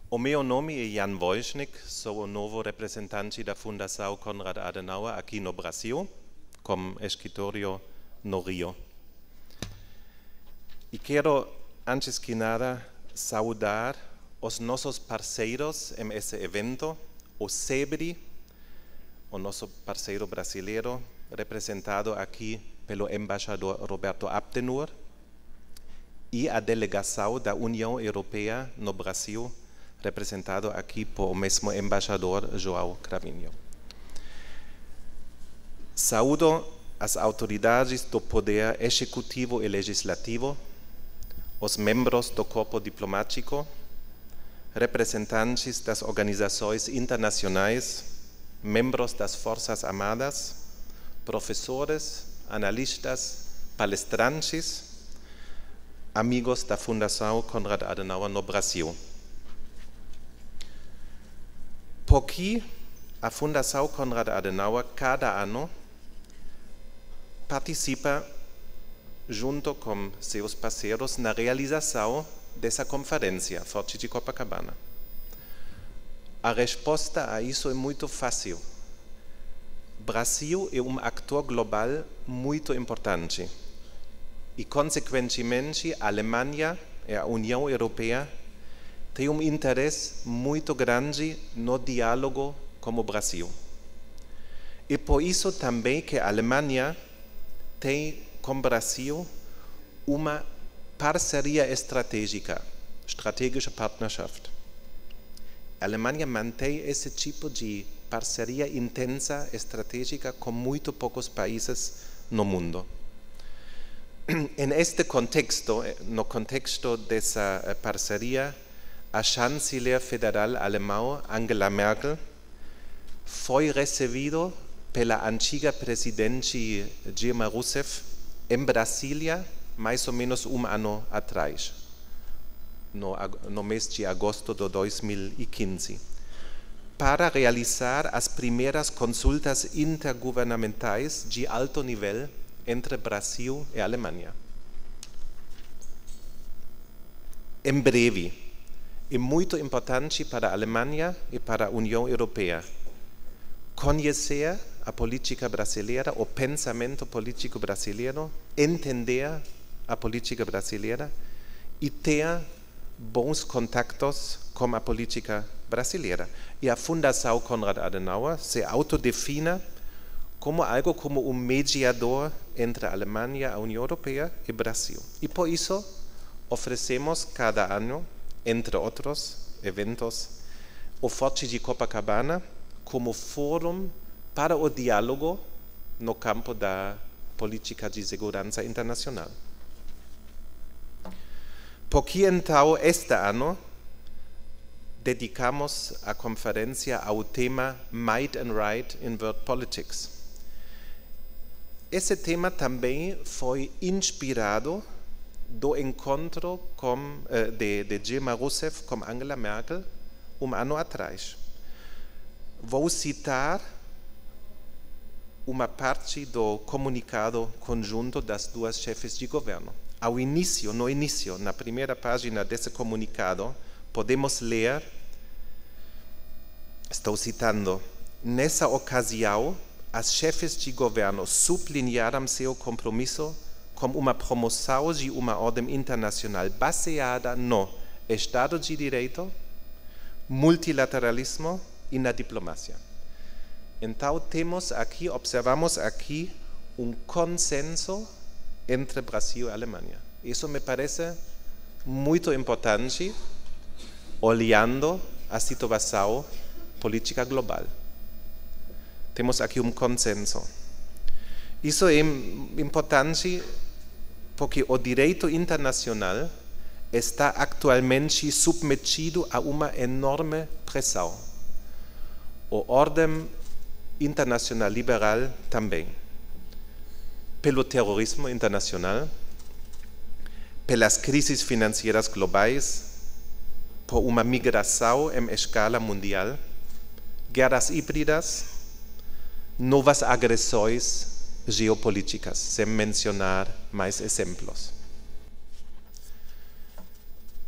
O meu nome é Jan Wojcik, sou o novo representante da Fundação Konrad Adenauer aqui no Brasil, com escritório no Rio. E quero, antes que nada, saudar os nossos parceiros nesse evento, o SEBRI, o nosso parceiro brasileiro, representado aqui pelo embaixador Roberto Abdenur, e a delegação da União Europeia no Brasil, representado aqui por o mesmo embaixador João Cravinho. Saúdo as autoridades do Poder Executivo e Legislativo, os membros do corpo diplomático, representantes das organizações internacionais, membros das Forças Armadas, professores, analistas, palestrantes, amigos da Fundação Konrad Adenauer no Brasil. Porque a Fundação Konrad Adenauer, cada ano, participa, junto com seus parceiros, na realização dessa conferência, Forte de Copacabana. A resposta a isso é muito fácil. Brasil é um ator global muito importante e, consequentemente, a Alemanha e a União Europeia tem um interesse muito grande no diálogo com o Brasil. E por isso também que a Alemanha tem com o Brasil uma parceria estratégica, strategische Partnerschaft. A Alemanha mantém esse tipo de parceria intensa, estratégica, com muito poucos países no mundo. Neste contexto, no contexto dessa parceria, a chanceler federal alemã Angela Merkel foi recebida pela antiga presidente Dilma Rousseff em Brasília, mais ou menos ano atrás, no mês de agosto de 2015, para realizar as primeiras consultas intergovernamentais de alto nível entre Brasil e Alemanha. Em breve, é muito importante para a Alemanha e para a União Europeia conhecer a política brasileira, o pensamento político brasileiro, entender a política brasileira e ter bons contatos com a política brasileira. E a Fundação Konrad Adenauer se autodefine como algo como um mediador entre a Alemanha, a União Europeia e o Brasil. E por isso oferecemos cada ano, entre outros eventos, o Forte de Copacabana como fórum para o diálogo no campo da política de segurança internacional. Porque então, este ano, dedicamos a conferência ao tema Might and Right in World Politics. Esse tema também foi inspirado do encontro de Dilma Rousseff com Angela Merkel ano atrás. Vou citar uma parte do comunicado conjunto das duas chefes de governo. No início, na primeira página desse comunicado, podemos ler, estou citando, nessa ocasião, as chefes de governo sublinharam seu compromisso com uma promoção de uma ordem internacional baseada no Estado de Direito, multilateralismo e na diplomacia. Então, observamos aqui um consenso entre Brasil e Alemanha. Isso me parece muito importante, olhando a situação política global. Temos aqui um consenso. Isso é importante porque o direito internacional está atualmente submetido a uma enorme pressão. A ordem internacional liberal também. Pelo terrorismo internacional, pelas crises financeiras globais, por uma migração em escala mundial, guerras híbridas, novas agressões geopolíticas, sem mencionar mais exemplos.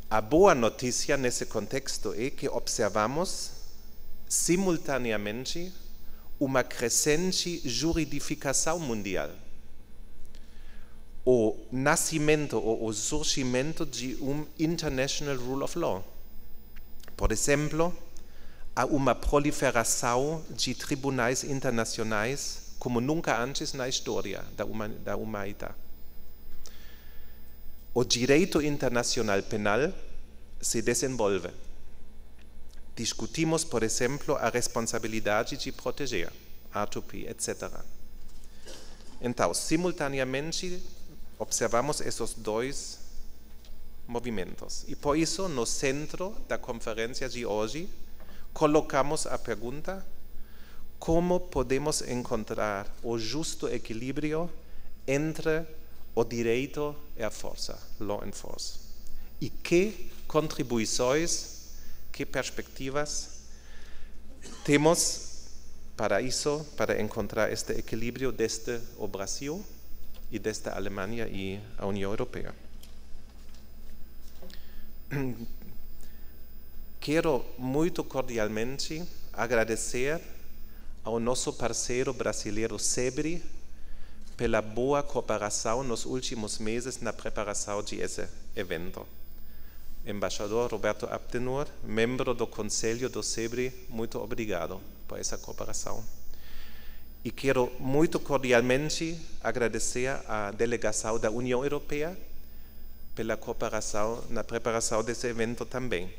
A boa notícia nesse contexto é que observamos simultaneamente uma crescente juridificação mundial. O nascimento ou o surgimento de international rule of law. Por exemplo, há uma proliferação de tribunais internacionais como nunca antes na história da humanidade. O direito internacional penal se desenvolve. Discutimos, por exemplo, a responsabilidade de proteger, R2P, etc. Então, simultaneamente, observamos esses dois movimentos. E por isso, no centro da conferência de hoje, colocamos a pergunta: como podemos encontrar o justo equilíbrio entre o direito e a força, law and force? E que contribuições, que perspectivas temos para isso, para encontrar este equilíbrio desde o Brasil e desde a Alemanha e a União Europeia? Quero muito cordialmente agradecer ao nosso parceiro brasileiro SEBRI pela boa cooperação nos últimos meses na preparação de esse evento. Embaixador Roberto Abdenur, membro do Conselho do SEBRI, muito obrigado por essa cooperação. E quero muito cordialmente agradecer à delegação da União Europeia pela cooperação na preparação desse evento também.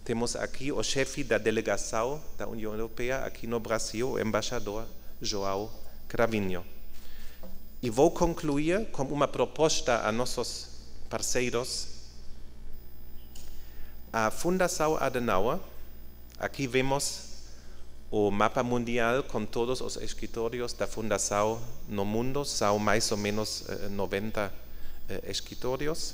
Temos aqui o chefe da delegação da União Europeia aqui no Brasil, o embaixador João Cravinho. E vou concluir com uma proposta a nossos parceiros. A Fundação Adenauer, aqui vemos o mapa mundial com todos os escritórios da Fundação no mundo, são mais ou menos 90 escritórios.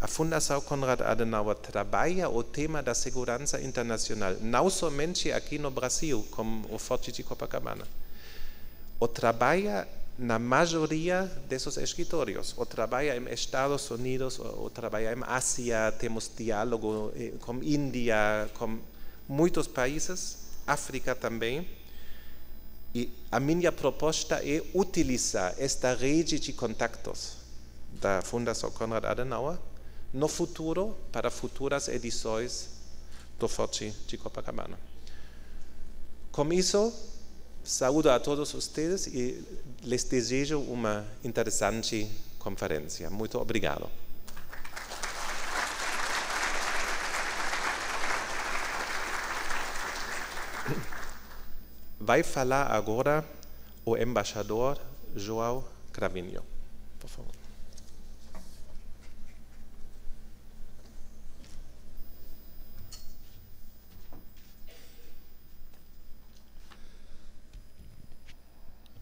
A Fundação Konrad Adenauer trabalha o tema da segurança internacional, não somente aqui no Brasil, como o Forte de Copacabana. O trabalha na maioria desses escritórios. O trabalha em Estados Unidos, o trabalha em Ásia, temos diálogo com Índia, com muitos países, África também. E a minha proposta é utilizar esta rede de contactos da Fundação Konrad Adenauer no futuro, para futuras edições do Forte de Copacabana. Com isso, saúdo a todos vocês e les desejo uma interessante conferência. Muito obrigado. Vai falar agora o embaixador João Cravinho. Por favor.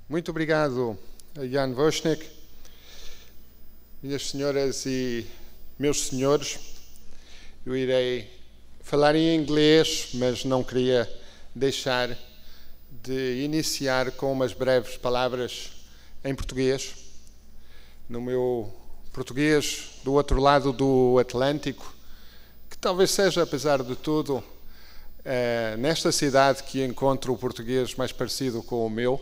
Muito obrigado, Jan Voschnik. Minhas senhoras e meus senhores, eu irei falar em inglês, mas não queria deixar de iniciar com umas breves palavras em português. No meu português do outro lado do Atlântico, que talvez seja, apesar de tudo, nesta cidade que encontro o português mais parecido com o meu.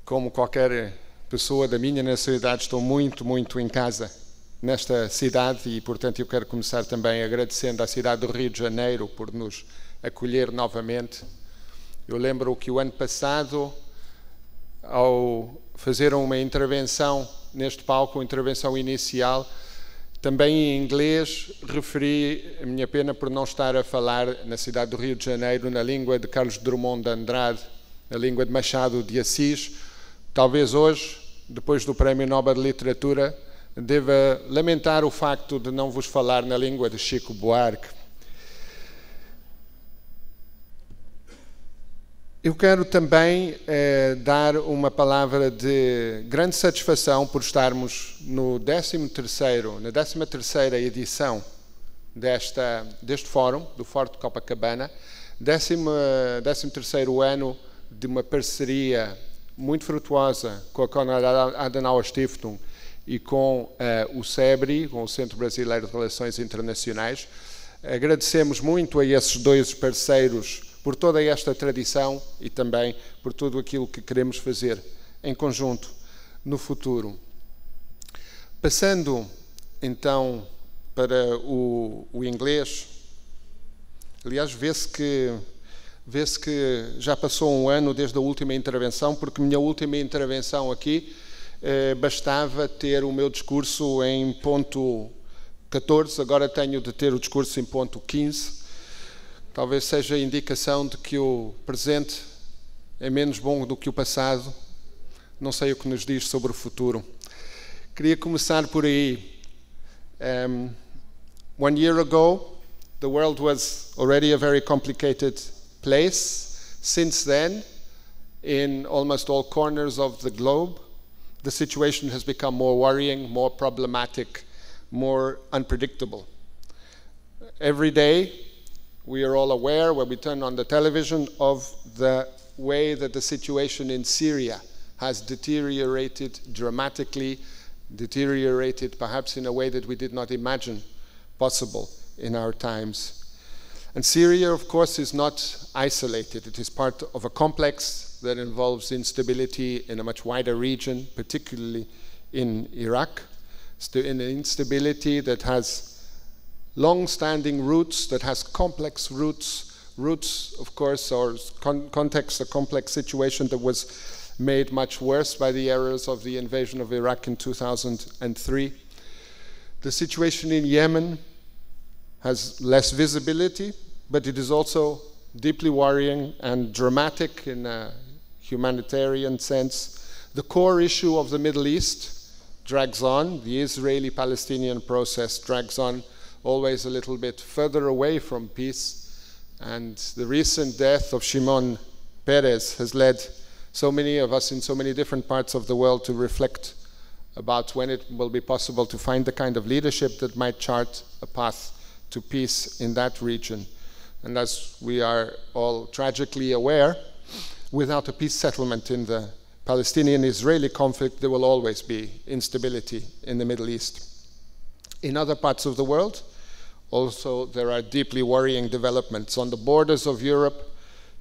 Como qualquer pessoa da minha nacionalidade, estou muito, muito em casa nesta cidade e, portanto, eu quero começar também agradecendo à cidade do Rio de Janeiro por nos acolher novamente. Eu lembro que o ano passado, ao fazer uma intervenção neste palco, uma intervenção inicial, também em inglês, referi a minha pena por não estar a falar na cidade do Rio de Janeiro na língua de Carlos Drummond de Andrade, na língua de Machado de Assis. Talvez hoje, depois do Prémio Nobel de Literatura, deva lamentar o facto de não vos falar na língua de Chico Buarque. Eu quero também dar uma palavra de grande satisfação por estarmos na 13ª edição deste fórum, do Forte de Copacabana, 13º ano de uma parceria muito frutuosa com a Konrad Adenauer Stiftung e com o CEBRI, com o Centro Brasileiro de Relações Internacionais. Agradecemos muito a esses dois parceiros por toda esta tradição e também por tudo aquilo que queremos fazer em conjunto no futuro. Passando então para o inglês, aliás, vê-se que já passou um ano desde a última intervenção, porque minha última intervenção aqui bastava ter o meu discurso em ponto 14, agora tenho de ter o discurso em ponto 15. Talvez seja a indicação de que o presente é menos bom do que o passado. Não sei o que nos diz sobre o futuro. Queria começar por aí. 1 year ago, the world was already a very complicated place. Since then, in almost all corners of the globe, the situation has become more worrying, more problematic, more unpredictable. Every day, we are all aware, when we turn on the television, of the way that the situation in Syria has deteriorated dramatically, deteriorated perhaps in a way that we did not imagine possible in our times. And Syria, of course, is not isolated. It is part of a complex that involves instability in a much wider region, particularly in Iraq. In an instability that has long-standing roots, that has complex roots, of course, or context, a complex situation that was made much worse by the errors of the invasion of Iraq in 2003. The situation in Yemen has less visibility, but it is also deeply worrying and dramatic in a humanitarian sense. The core issue of the Middle East drags on. The Israeli-Palestinian process drags on, always a little bit further away from peace. And the recent death of Shimon Peres has led so many of us in so many different parts of the world to reflect about when it will be possible to find the kind of leadership that might chart a path to peace in that region. And as we are all tragically aware, without a peace settlement in the Palestinian-Israeli conflict, there will always be instability in the Middle East. In other parts of the world, also there are deeply worrying developments. On the borders of Europe,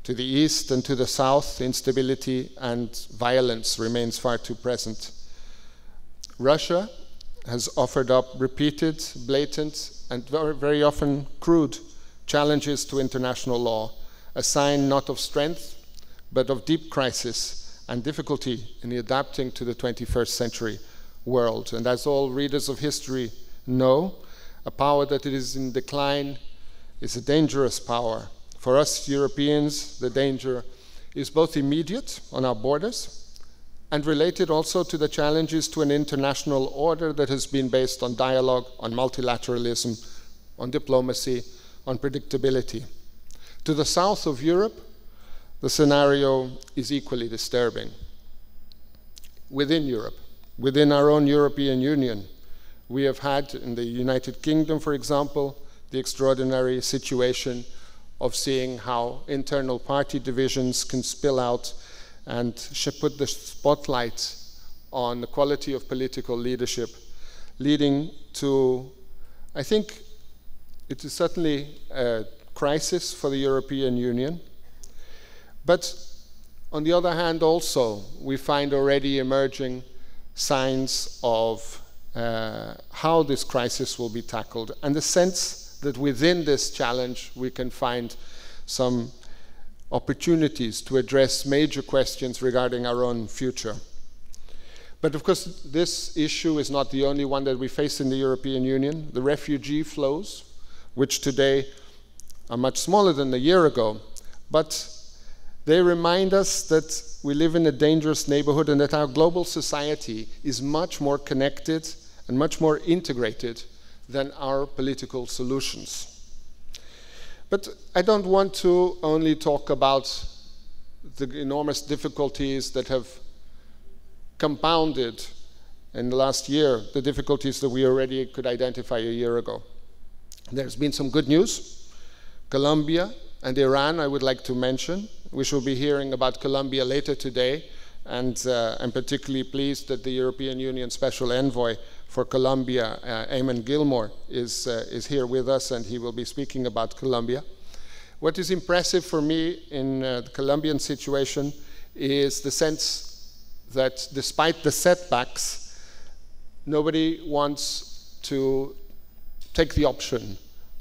to the east and to the south, instability and violence remains far too present. Russia has offered up repeated, blatant, and very often crude challenges to international law, a sign not of strength, but of deep crisis and difficulty in adapting to the 21st century world. And as all readers of history know, a power that is in decline is a dangerous power. For us Europeans, the danger is both immediate on our borders and related also to the challenges to an international order that has been based on dialogue, on multilateralism, on diplomacy, on predictability. To the south of Europe, the scenario is equally disturbing. Within Europe, within our own European Union, we have had in the United Kingdom, for example, the extraordinary situation of seeing how internal party divisions can spill out and put the spotlight on the quality of political leadership, leading to, I think, it is certainly a crisis for the European Union. But on the other hand, also, we find already emerging signs of how this crisis will be tackled, and the sense that within this challenge we can find some opportunities to address major questions regarding our own future. But of course, this issue is not the only one that we face in the European Union. The refugee flows, which today are much smaller than a year ago, but they remind us that we live in a dangerous neighborhood and that our global society is much more connected and much more integrated than our political solutions. But I don't want to only talk about the enormous difficulties that have compounded in the last year, the difficulties that we already could identify a year ago. There's been some good news. Colombia and Iran, I would like to mention. We shall be hearing about Colombia later today, And I'm particularly pleased that the European Union Special Envoy for Colombia, Eamon Gilmore, is here with us, and he will be speaking about Colombia. What is impressive for me in the Colombian situation is the sense that despite the setbacks, nobody wants to take the option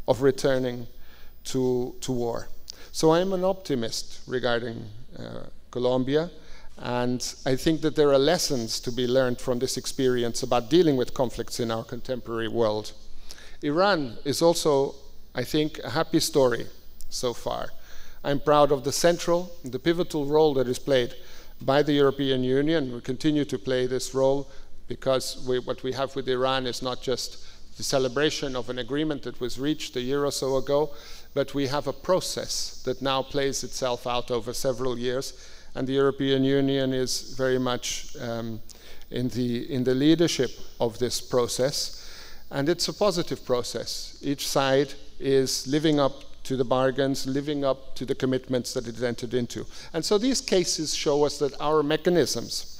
of returning to war. So I'm an optimist regarding Colombia, and I think that there are lessons to be learned from this experience about dealing with conflicts in our contemporary world. Iran is also, I think, a happy story so far. I'm proud of the central, the pivotal role that is played by the European Union. We continue to play this role because what we have with Iran is not just the celebration of an agreement that was reached a year or so ago, but we have a process that now plays itself out over several years, and the European Union is very much in the leadership of this process, and it's a positive process. Each side is living up to the bargains, living up to the commitments that it entered into. And so these cases show us that our mechanisms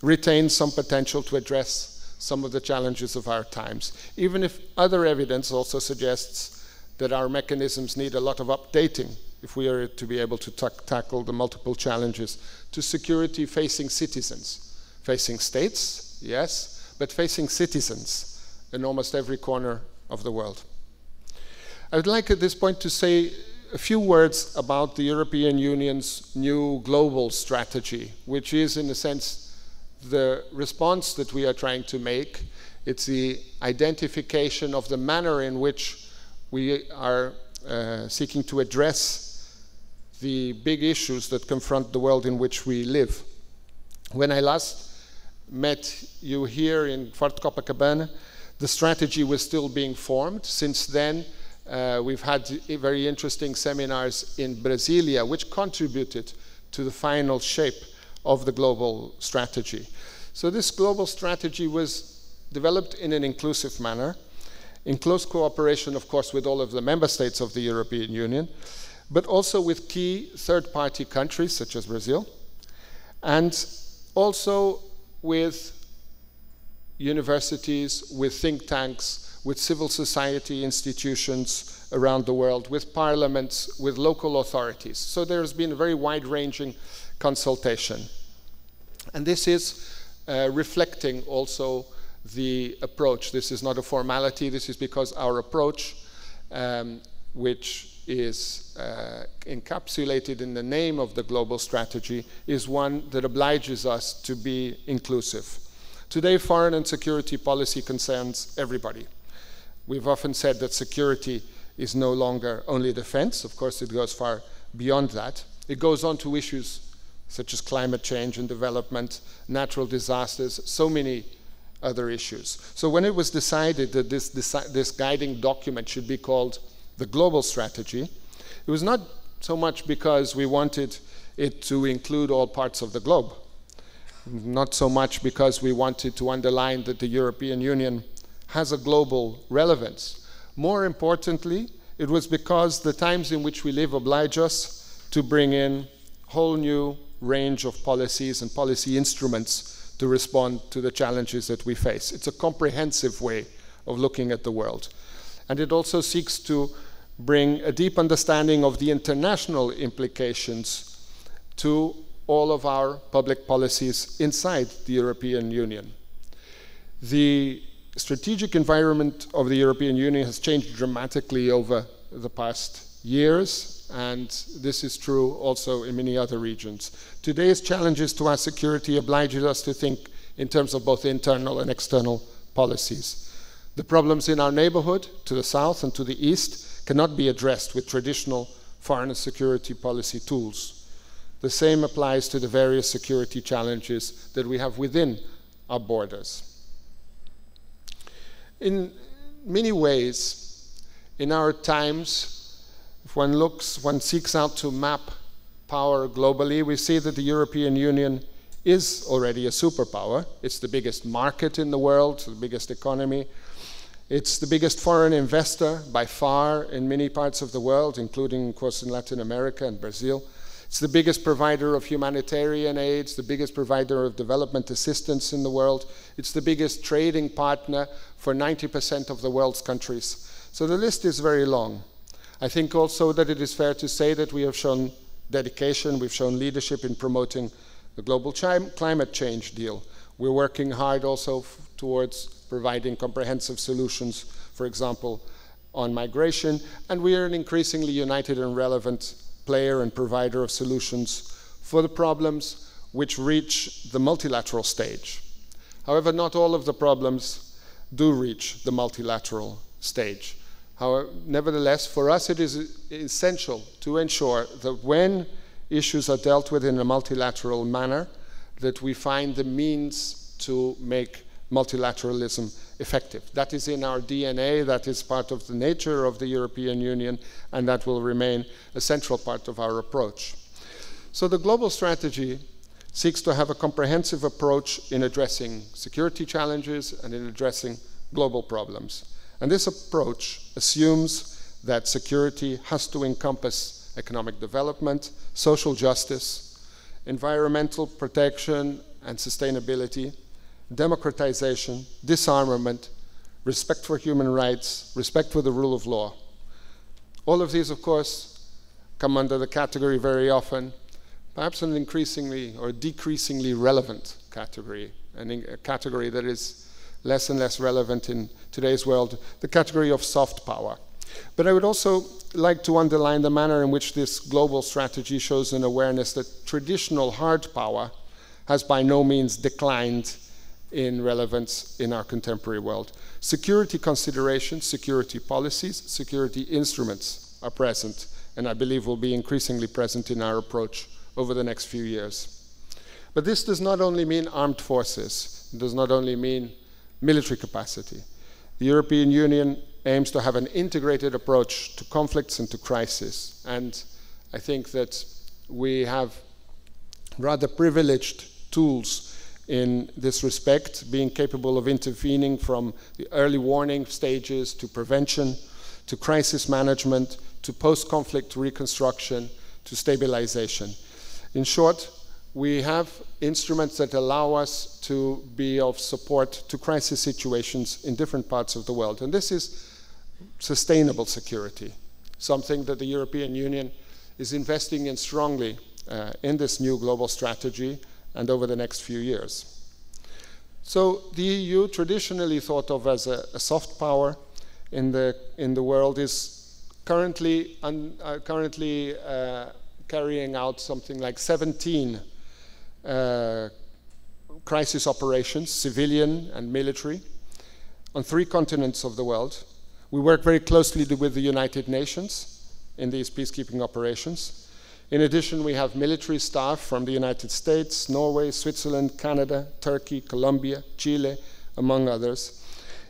retain some potential to address some of the challenges of our times, even if other evidence also suggests that our mechanisms need a lot of updating if we are to be able to tackle the multiple challenges to security facing citizens. Facing states, yes, but facing citizens in almost every corner of the world. I would like at this point to say a few words about the European Union's new global strategy, which is, in a sense, the response that we are trying to make. It's the identification of the manner in which we are seeking to address the big issues that confront the world in which we live. When I last met you here in Fort Copacabana, the strategy was still being formed. Since then, we've had very interesting seminars in Brasilia, which contributed to the final shape of the global strategy. So this global strategy was developed in an inclusive manner, in close cooperation, of course, with all of the member states of the European Union, but also with key third-party countries, such as Brazil, and also with universities, with think tanks, with civil society institutions around the world, with parliaments, with local authorities. So there's been a very wide-ranging consultation. And this is reflecting also the approach. This is not a formality. This is because our approach, which is encapsulated in the name of the global strategy, is one that obliges us to be inclusive. Today, foreign and security policy concerns everybody. We've often said that security is no longer only defense. Of course, it goes far beyond that. It goes on to issues such as climate change and development, natural disasters, so many other issues. So when it was decided that this guiding document should be called the global strategy, it was not so much because we wanted it to include all parts of the globe, not so much because we wanted to underline that the European Union has a global relevance. More importantly, it was because the times in which we live oblige us to bring in a whole new range of policies and policy instruments to respond to the challenges that we face. It's a comprehensive way of looking at the world. And it also seeks to bring a deep understanding of the international implications to all of our public policies inside the European Union. The strategic environment of the European Union has changed dramatically over the past years, and this is true also in many other regions. Today's challenges to our security obliges us to think in terms of both internal and external policies. The problems in our neighborhood, to the south and to the east, cannot be addressed with traditional foreign and security policy tools. The same applies to the various security challenges that we have within our borders. In many ways, in our times, if one seeks out to map power globally, we see that the European Union is already a superpower. It's the biggest market in the world, the biggest economy. It's the biggest foreign investor by far in many parts of the world, including, of course, in Latin America and Brazil. It's the biggest provider of humanitarian aid, it's the biggest provider of development assistance in the world. It's the biggest trading partner for 90% of the world's countries. So the list is very long. I think also that it is fair to say that we have shown dedication, we've shown leadership in promoting the global climate change deal. We're working hard also towards providing comprehensive solutions, for example, on migration, and we are an increasingly united and relevant player and provider of solutions for the problems which reach the multilateral stage. However, not all of the problems do reach the multilateral stage. However, nevertheless, for us it is essential to ensure that when issues are dealt with in a multilateral manner, that we find the means to make multilateralism effective. That is in our DNA, that is part of the nature of the European Union, and that will remain a central part of our approach. So the global strategy seeks to have a comprehensive approach in addressing security challenges and in addressing global problems. And this approach assumes that security has to encompass economic development, social justice, environmental protection and sustainability, democratization, disarmament, respect for human rights, respect for the rule of law. All of these, of course, come under the category very often, perhaps an increasingly or decreasingly relevant category, a category that is less and less relevant in today's world, the category of soft power. But I would also like to underline the manner in which this global strategy shows an awareness that traditional hard power has by no means declined in relevance in our contemporary world. Security considerations, security policies, security instruments are present, and I believe will be increasingly present in our approach over the next few years. But this does not only mean armed forces, it does not only mean military capacity. The European Union aims to have an integrated approach to conflicts and to crisis, and I think that we have rather privileged tools in this respect, being capable of intervening from the early warning stages to prevention, to crisis management, to post-conflict reconstruction, to stabilization. In short, we have instruments that allow us to be of support to crisis situations in different parts of the world. And this is sustainable security, something that the European Union is investing in strongly in this new global strategy and over the next few years. So the EU, traditionally thought of as a soft power in the world, is currently carrying out something like 17 crisis operations, civilian and military, on 3 continents of the world. We work very closely with the United Nations in these peacekeeping operations. In addition, we have military staff from the United States, Norway, Switzerland, Canada, Turkey, Colombia, Chile, among others,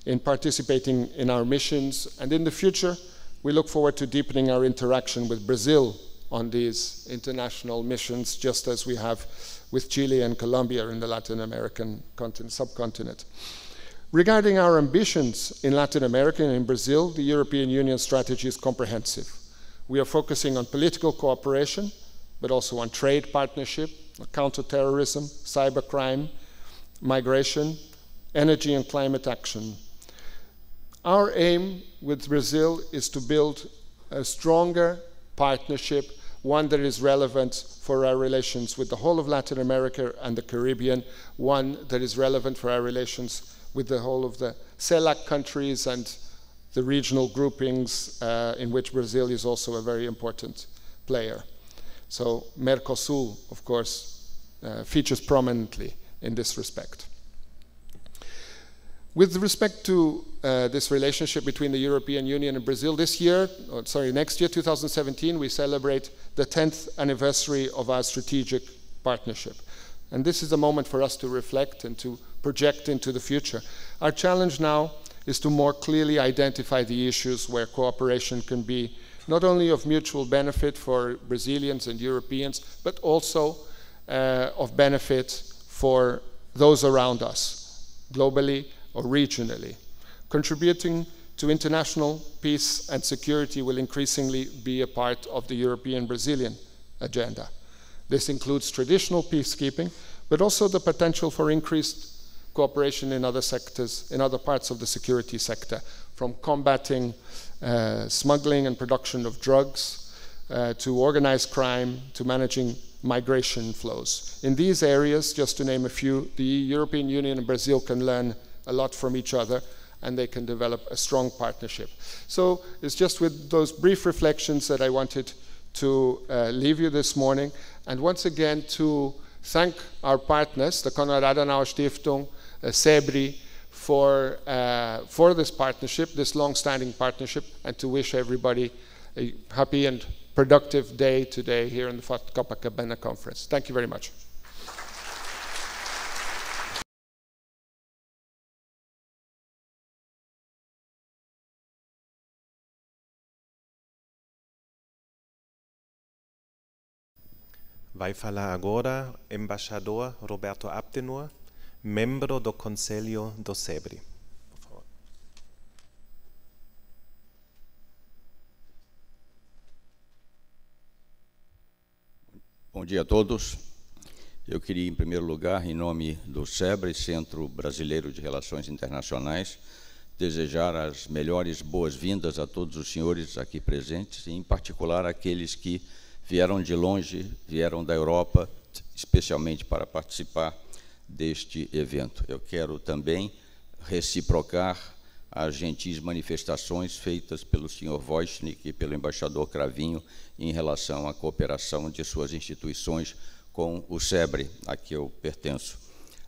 in participating in our missions. And in the future, we look forward to deepening our interaction with Brazil on these international missions, just as we have with Chile and Colombia in the Latin American subcontinent. Regarding our ambitions in Latin America and in Brazil, the European Union strategy is comprehensive. We are focusing on political cooperation, but also on trade partnership, counterterrorism, cybercrime, migration, energy and climate action. Our aim with Brazil is to build a stronger partnership, one that is relevant for our relations with the whole of Latin America and the Caribbean, one that is relevant for our relations with the whole of the CELAC countries and the regional groupings in which Brazil is also a very important player. So Mercosur, of course, features prominently in this respect. With respect to this relationship between the European Union and Brazil, next year, 2017, we celebrate the 10th anniversary of our strategic partnership. And this is a moment for us to reflect and to project into the future. Our challenge now is to more clearly identify the issues where cooperation can be not only of mutual benefit for Brazilians and Europeans, but also of benefit for those around us, globally or regionally. Contributing to international peace and security will increasingly be a part of the European-Brazilian agenda. This includes traditional peacekeeping, but also the potential for increased cooperation in other sectors, in other parts of the security sector, from combating smuggling and production of drugs, to organized crime, to managing migration flows. In these areas, just to name a few, the European Union and Brazil can learn a lot from each other, and they can develop a strong partnership. So it's just with those brief reflections that I wanted to leave you this morning, and once again to thank our partners, the Konrad Adenauer Stiftung, SEBRI, for this partnership, this long-standing partnership, and to wish everybody a happy and productive day today here in the Fort Copacabana Conference. Thank you very much. Vai falar agora embaixador Roberto Abdenur, membro do Conselho do SEBRI. Por favor. Bom dia a todos. Eu queria, em primeiro lugar, em nome do SEBRI, Centro Brasileiro de Relações Internacionais, desejar as melhores boas-vindas a todos os senhores aqui presentes, e em particular aqueles que vieram de longe, vieram da Europa, especialmente para participar deste evento. Eu quero também reciprocar as gentis manifestações feitas pelo senhor Voichnik e pelo embaixador Cravinho em relação à cooperação de suas instituições com o SEBRI, a que eu pertenço.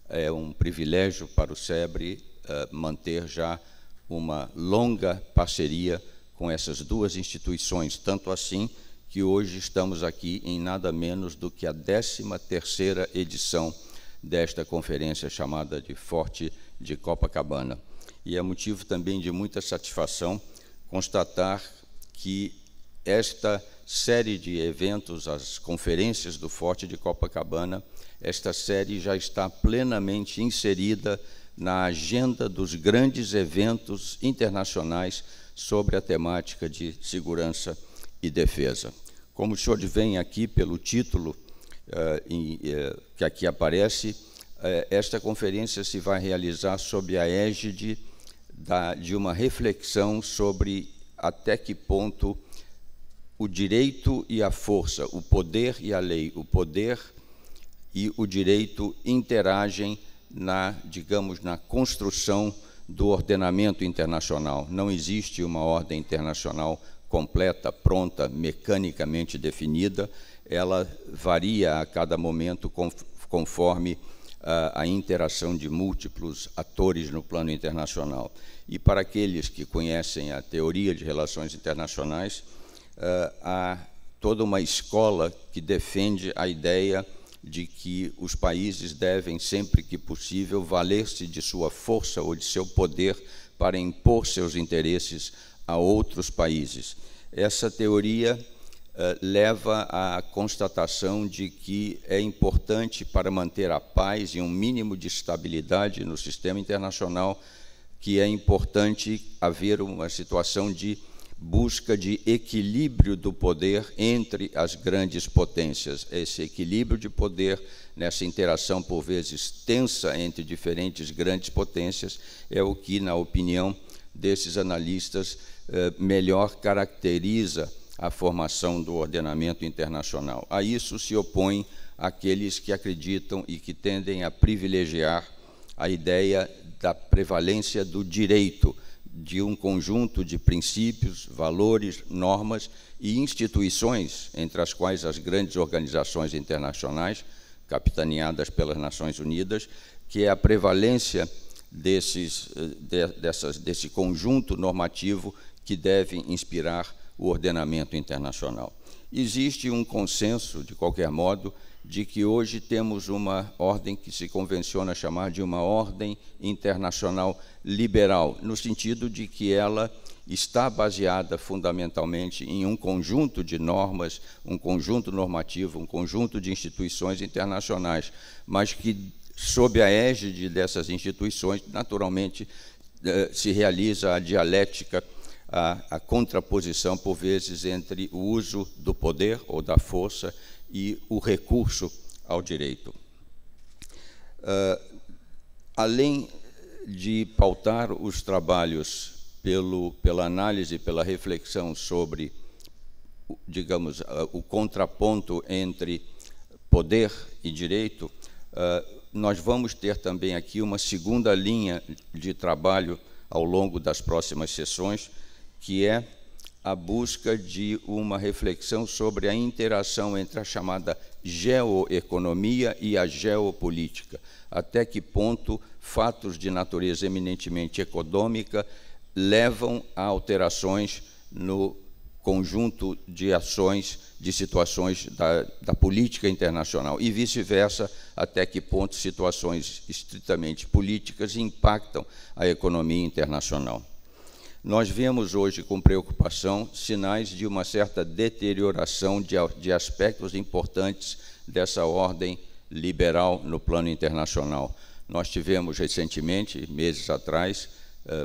É um privilégio para o SEBRI manter já uma longa parceria com essas duas instituições, tanto assim que hoje estamos aqui em nada menos do que a 13ª edição desta conferência chamada de Forte de Copacabana. E é motivo também de muita satisfação constatar que esta série de eventos, as conferências do Forte de Copacabana, esta série já está plenamente inserida na agenda dos grandes eventos internacionais sobre a temática de segurança e defesa. Como o senhor vem aqui pelo título que aqui aparece, esta conferência se vai realizar sob a égide de uma reflexão sobre até que ponto o direito e a força, o poder e a lei, o poder e o direito interagem digamos, na construção do ordenamento internacional. Não existe uma ordem internacional completa, pronta, mecanicamente definida, ela varia a cada momento conforme a interação de múltiplos atores no plano internacional. E para aqueles que conhecem a teoria de relações internacionais, há toda uma escola que defende a ideia de que os países devem, sempre que possível, valer-se de sua força ou de seu poder para impor seus interesses a outros países. Essa teoria leva à constatação de que é importante, para manter a paz e um mínimo de estabilidade no sistema internacional, que é importante haver uma situação de busca de equilíbrio do poder entre as grandes potências. Esse equilíbrio de poder, nessa interação por vezes tensa entre diferentes grandes potências, é o que, na opinião desses analistas, melhor caracteriza a formação do ordenamento internacional. A isso se opõem aqueles que acreditam e que tendem a privilegiar a ideia da prevalência do direito, de um conjunto de princípios, valores, normas e instituições, entre as quais as grandes organizações internacionais, capitaneadas pelas Nações Unidas, que é a prevalência desse conjunto normativo que deve inspirar o ordenamento internacional. Existe um consenso, de qualquer modo, de que hoje temos uma ordem que se convenciona chamar de uma ordem internacional liberal, no sentido de que ela está baseada fundamentalmente em um conjunto de normas, um conjunto normativo, um conjunto de instituições internacionais, mas que, sob a égide dessas instituições, naturalmente, se realiza a dialética, a contraposição, por vezes, entre o uso do poder ou da força e o recurso ao direito. Além de pautar os trabalhos pela análise, pela reflexão sobre, digamos, o contraponto entre poder e direito, nós vamos ter também aqui uma segunda linha de trabalho ao longo das próximas sessões, que é a busca de uma reflexão sobre a interação entre a chamada geoeconomia e a geopolítica. Até que ponto fatos de natureza eminentemente econômica levam a alterações no conjunto de ações, de situações da política internacional, e vice-versa, até que ponto situações estritamente políticas impactam a economia internacional. Nós vemos hoje com preocupação sinais de uma certa deterioração de aspectos importantes dessa ordem liberal no plano internacional. Nós tivemos recentemente, meses atrás,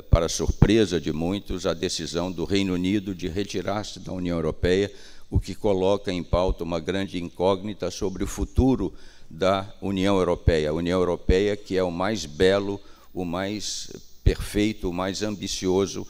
para surpresa de muitos, a decisão do Reino Unido de retirar-se da União Europeia, o que coloca em pauta uma grande incógnita sobre o futuro da União Europeia. A União Europeia, que é o mais belo, o mais perfeito, o mais ambicioso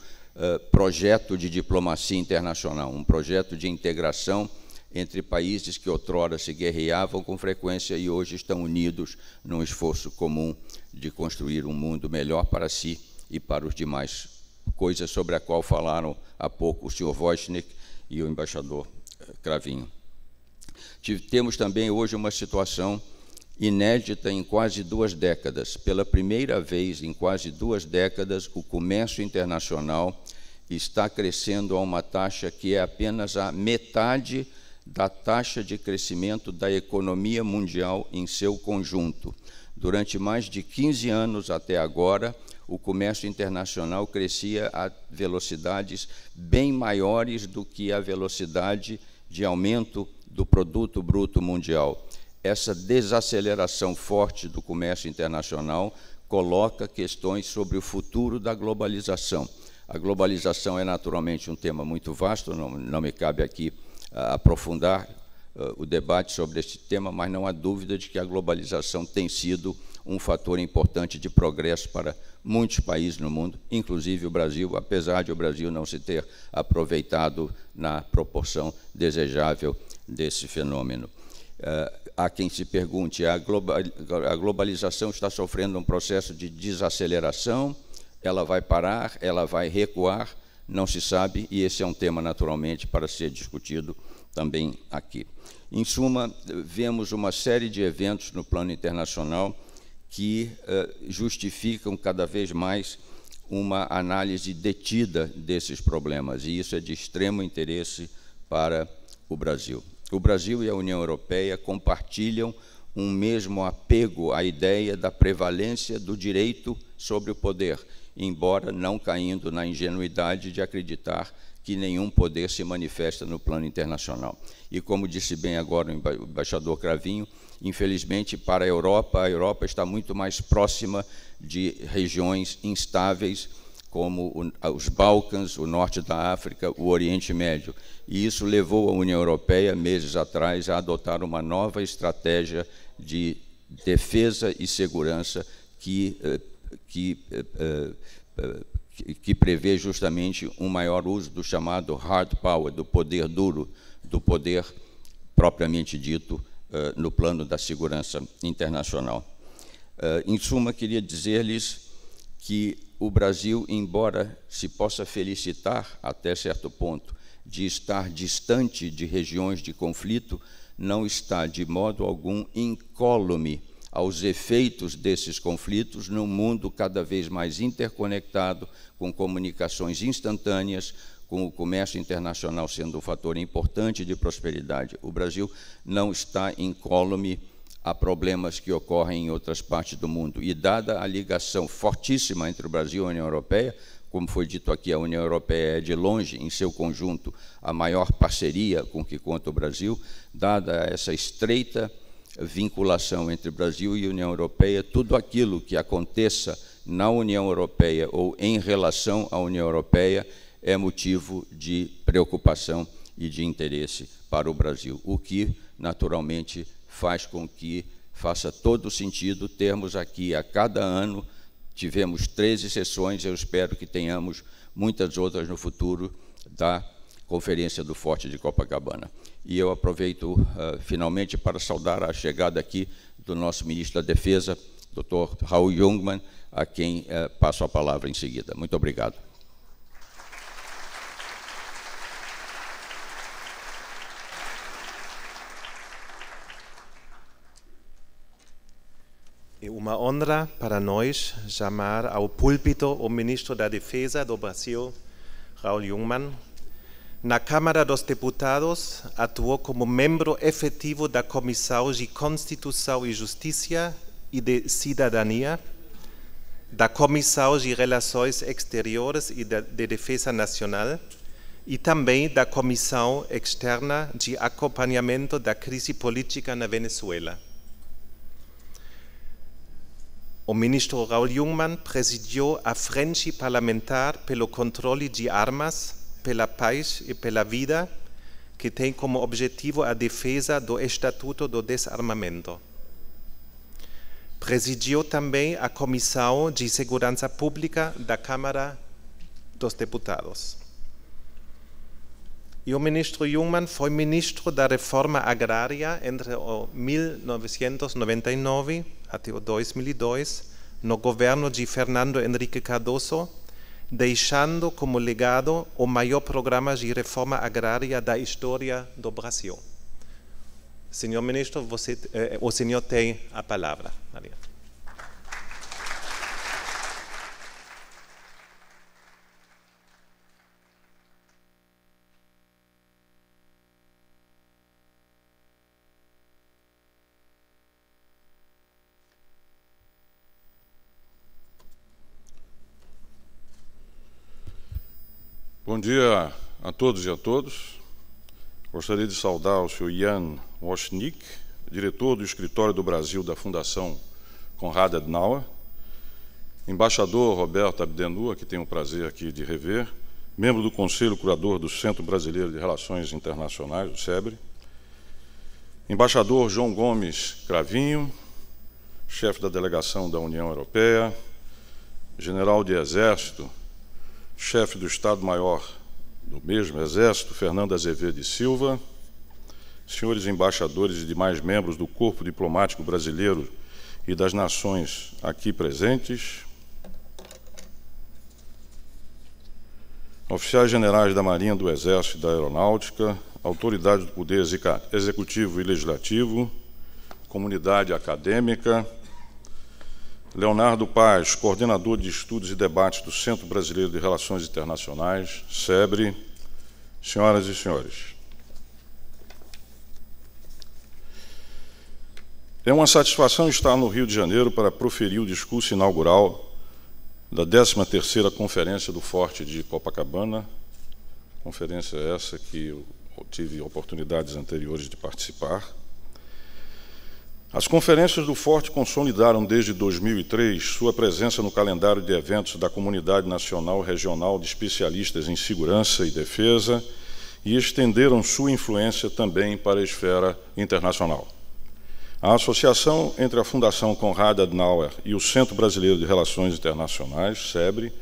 projeto de diplomacia internacional, um projeto de integração entre países que outrora se guerreavam com frequência e hoje estão unidos num esforço comum de construir um mundo melhor para si e para os demais, coisa sobre a qual falaram há pouco o senhor Voichnik e o embaixador Cravinho. Temos também hoje uma situação inédita em quase 2 décadas. Pela primeira vez em quase 2 décadas, o comércio internacional está crescendo a uma taxa que é apenas a metade da taxa de crescimento da economia mundial em seu conjunto. Durante mais de 15 anos até agora, o comércio internacional crescia a velocidades bem maiores do que a velocidade de aumento do produto bruto mundial. Essa desaceleração forte do comércio internacional coloca questões sobre o futuro da globalização. A globalização é naturalmente um tema muito vasto, não me cabe aqui aprofundar o debate sobre este tema, mas não há dúvida de que a globalização tem sido um fator importante de progresso para muitos países no mundo, inclusive o Brasil, apesar de o Brasil não se ter aproveitado na proporção desejável desse fenômeno. Há quem se pergunte, a globalização está sofrendo um processo de desaceleração, ela vai parar, ela vai recuar, não se sabe, e esse é um tema, naturalmente, para ser discutido também aqui. Em suma, vemos uma série de eventos no plano internacional que justificam cada vez mais uma análise detida desses problemas, e isso é de extremo interesse para o Brasil. O Brasil e a União Europeia compartilham um mesmo apego à ideia da prevalência do direito sobre o poder, embora não caindo na ingenuidade de acreditar que nenhum poder se manifesta no plano internacional. E como disse bem agora o embaixador Cravinho, infelizmente para a Europa está muito mais próxima de regiões instáveis como os Balcãs, o norte da África, o Oriente Médio. E isso levou a União Europeia, meses atrás, a adotar uma nova estratégia de defesa e segurança que prevê justamente um maior uso do chamado hard power, do poder duro, do poder propriamente dito no plano da segurança internacional. Em suma, queria dizer-lhes que o Brasil, embora se possa felicitar até certo ponto de estar distante de regiões de conflito, não está de modo algum incólume aos efeitos desses conflitos num mundo cada vez mais interconectado, com comunicações instantâneas, com o comércio internacional sendo um fator importante de prosperidade. O Brasil não está incólume a problemas que ocorrem em outras partes do mundo. E dada a ligação fortíssima entre o Brasil e a União Europeia, como foi dito aqui, a União Europeia é de longe, em seu conjunto, a maior parceria com que conta o Brasil, dada essa estreita vinculação entre Brasil e União Europeia, tudo aquilo que aconteça na União Europeia ou em relação à União Europeia é motivo de preocupação e de interesse para o Brasil, o que naturalmente, faz com que faça todo sentido termos aqui, a cada ano, tivemos 13 sessões, eu espero que tenhamos muitas outras no futuro da Conferência do Forte de Copacabana. E eu aproveito, finalmente, para saudar a chegada aqui do nosso ministro da Defesa, Dr. Raul Jungmann, a quem passo a palavra em seguida. Muito obrigado. É uma honra para nós chamar ao púlpito o ministro da Defesa do Brasil, Raul Jungmann. Na Câmara dos Deputados, atuou como membro efetivo da Comissão de Constituição e Justiça e de Cidadania, da Comissão de Relações Exteriores e de Defesa Nacional e também da Comissão Externa de Acompanhamento da Crise Política na Venezuela. O ministro Raul Jungmann presidiu a Frente Parlamentar pelo Controle de Armas, pela Paz e pela Vida, que tem como objetivo a defesa do Estatuto do Desarmamento. Presidiu também a Comissão de Segurança Pública da Câmara dos Deputados. E o ministro Jungmann foi ministro da Reforma Agrária entre 1999 até 2002, no governo de Fernando Henrique Cardoso, deixando como legado o maior programa de reforma agrária da história do Brasil. Senhor ministro, o senhor tem a palavra. Maria. Bom dia a todos e a todos. Gostaria de saudar o senhor Jan Woschnick, diretor do Escritório do Brasil da Fundação Konrad Adenauer, embaixador Roberto Abdenur, que tenho o prazer aqui de rever, membro do Conselho Curador do Centro Brasileiro de Relações Internacionais, o SEBRE, embaixador João Gomes Cravinho, chefe da delegação da União Europeia, general de Exército, chefe do Estado-Maior do mesmo Exército, Fernando Azevedo e Silva, senhores embaixadores e demais membros do Corpo Diplomático Brasileiro e das nações aqui presentes, oficiais generais da Marinha, do Exército e da Aeronáutica, autoridades do Poder Executivo e Legislativo, comunidade acadêmica, Leonardo Paz, coordenador de estudos e debates do Centro Brasileiro de Relações Internacionais, SEBRE, senhoras e senhores. É uma satisfação estar no Rio de Janeiro para proferir o discurso inaugural da 13ª Conferência do Forte de Copacabana, conferência essa que eu tive oportunidades anteriores de participar. As conferências do Forte consolidaram desde 2003 sua presença no calendário de eventos da Comunidade Nacional e Regional de Especialistas em Segurança e Defesa e estenderam sua influência também para a esfera internacional. A associação entre a Fundação Konrad Adenauer e o Centro Brasileiro de Relações Internacionais, SEBRE,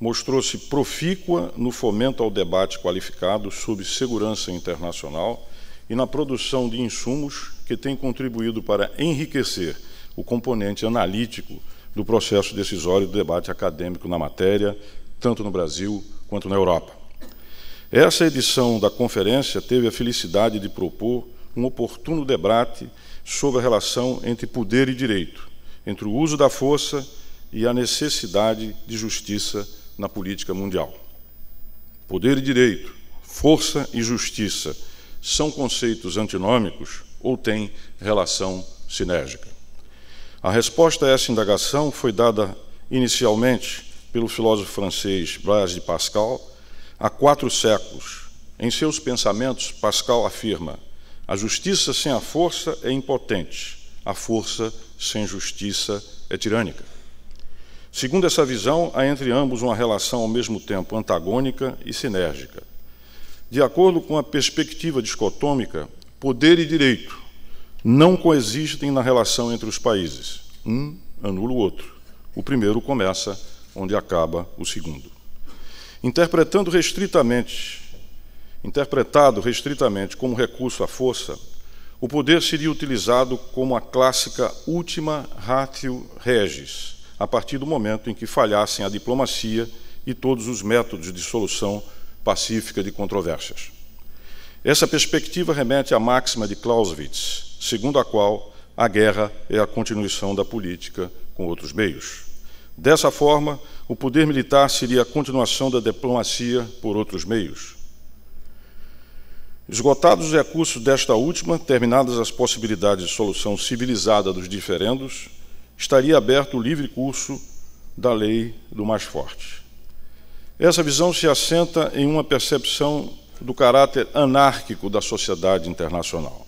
mostrou-se profícua no fomento ao debate qualificado sobre segurança internacional e na produção de insumos que têm contribuído para enriquecer o componente analítico do processo decisório do debate acadêmico na matéria, tanto no Brasil quanto na Europa. Essa edição da conferência teve a felicidade de propor um oportuno debate sobre a relação entre poder e direito, entre o uso da força e a necessidade de justiça na política mundial. Poder e direito, força e justiça são conceitos antinômicos ou têm relação sinérgica? A resposta a essa indagação foi dada inicialmente pelo filósofo francês Blaise de Pascal há 4 séculos. Em seus pensamentos, Pascal afirma: a justiça sem a força é impotente, a força sem justiça é tirânica. Segundo essa visão, há entre ambos uma relação ao mesmo tempo antagônica e sinérgica. De acordo com a perspectiva discotômica, Poder e direito não coexistem na relação entre os países. Um anula o outro. O primeiro começa onde acaba o segundo. Interpretado restritamente como recurso à força, o poder seria utilizado como a clássica ultima ratio regis, a partir do momento em que falhassem a diplomacia e todos os métodos de solução pacífica de controvérsias. Essa perspectiva remete à máxima de Clausewitz, segundo a qual a guerra é a continuação da política com outros meios. Dessa forma, o poder militar seria a continuação da diplomacia por outros meios. Esgotados os recursos desta última, terminadas as possibilidades de solução civilizada dos diferendos, estaria aberto o livre curso da lei do mais forte. Essa visão se assenta em uma percepção do caráter anárquico da sociedade internacional.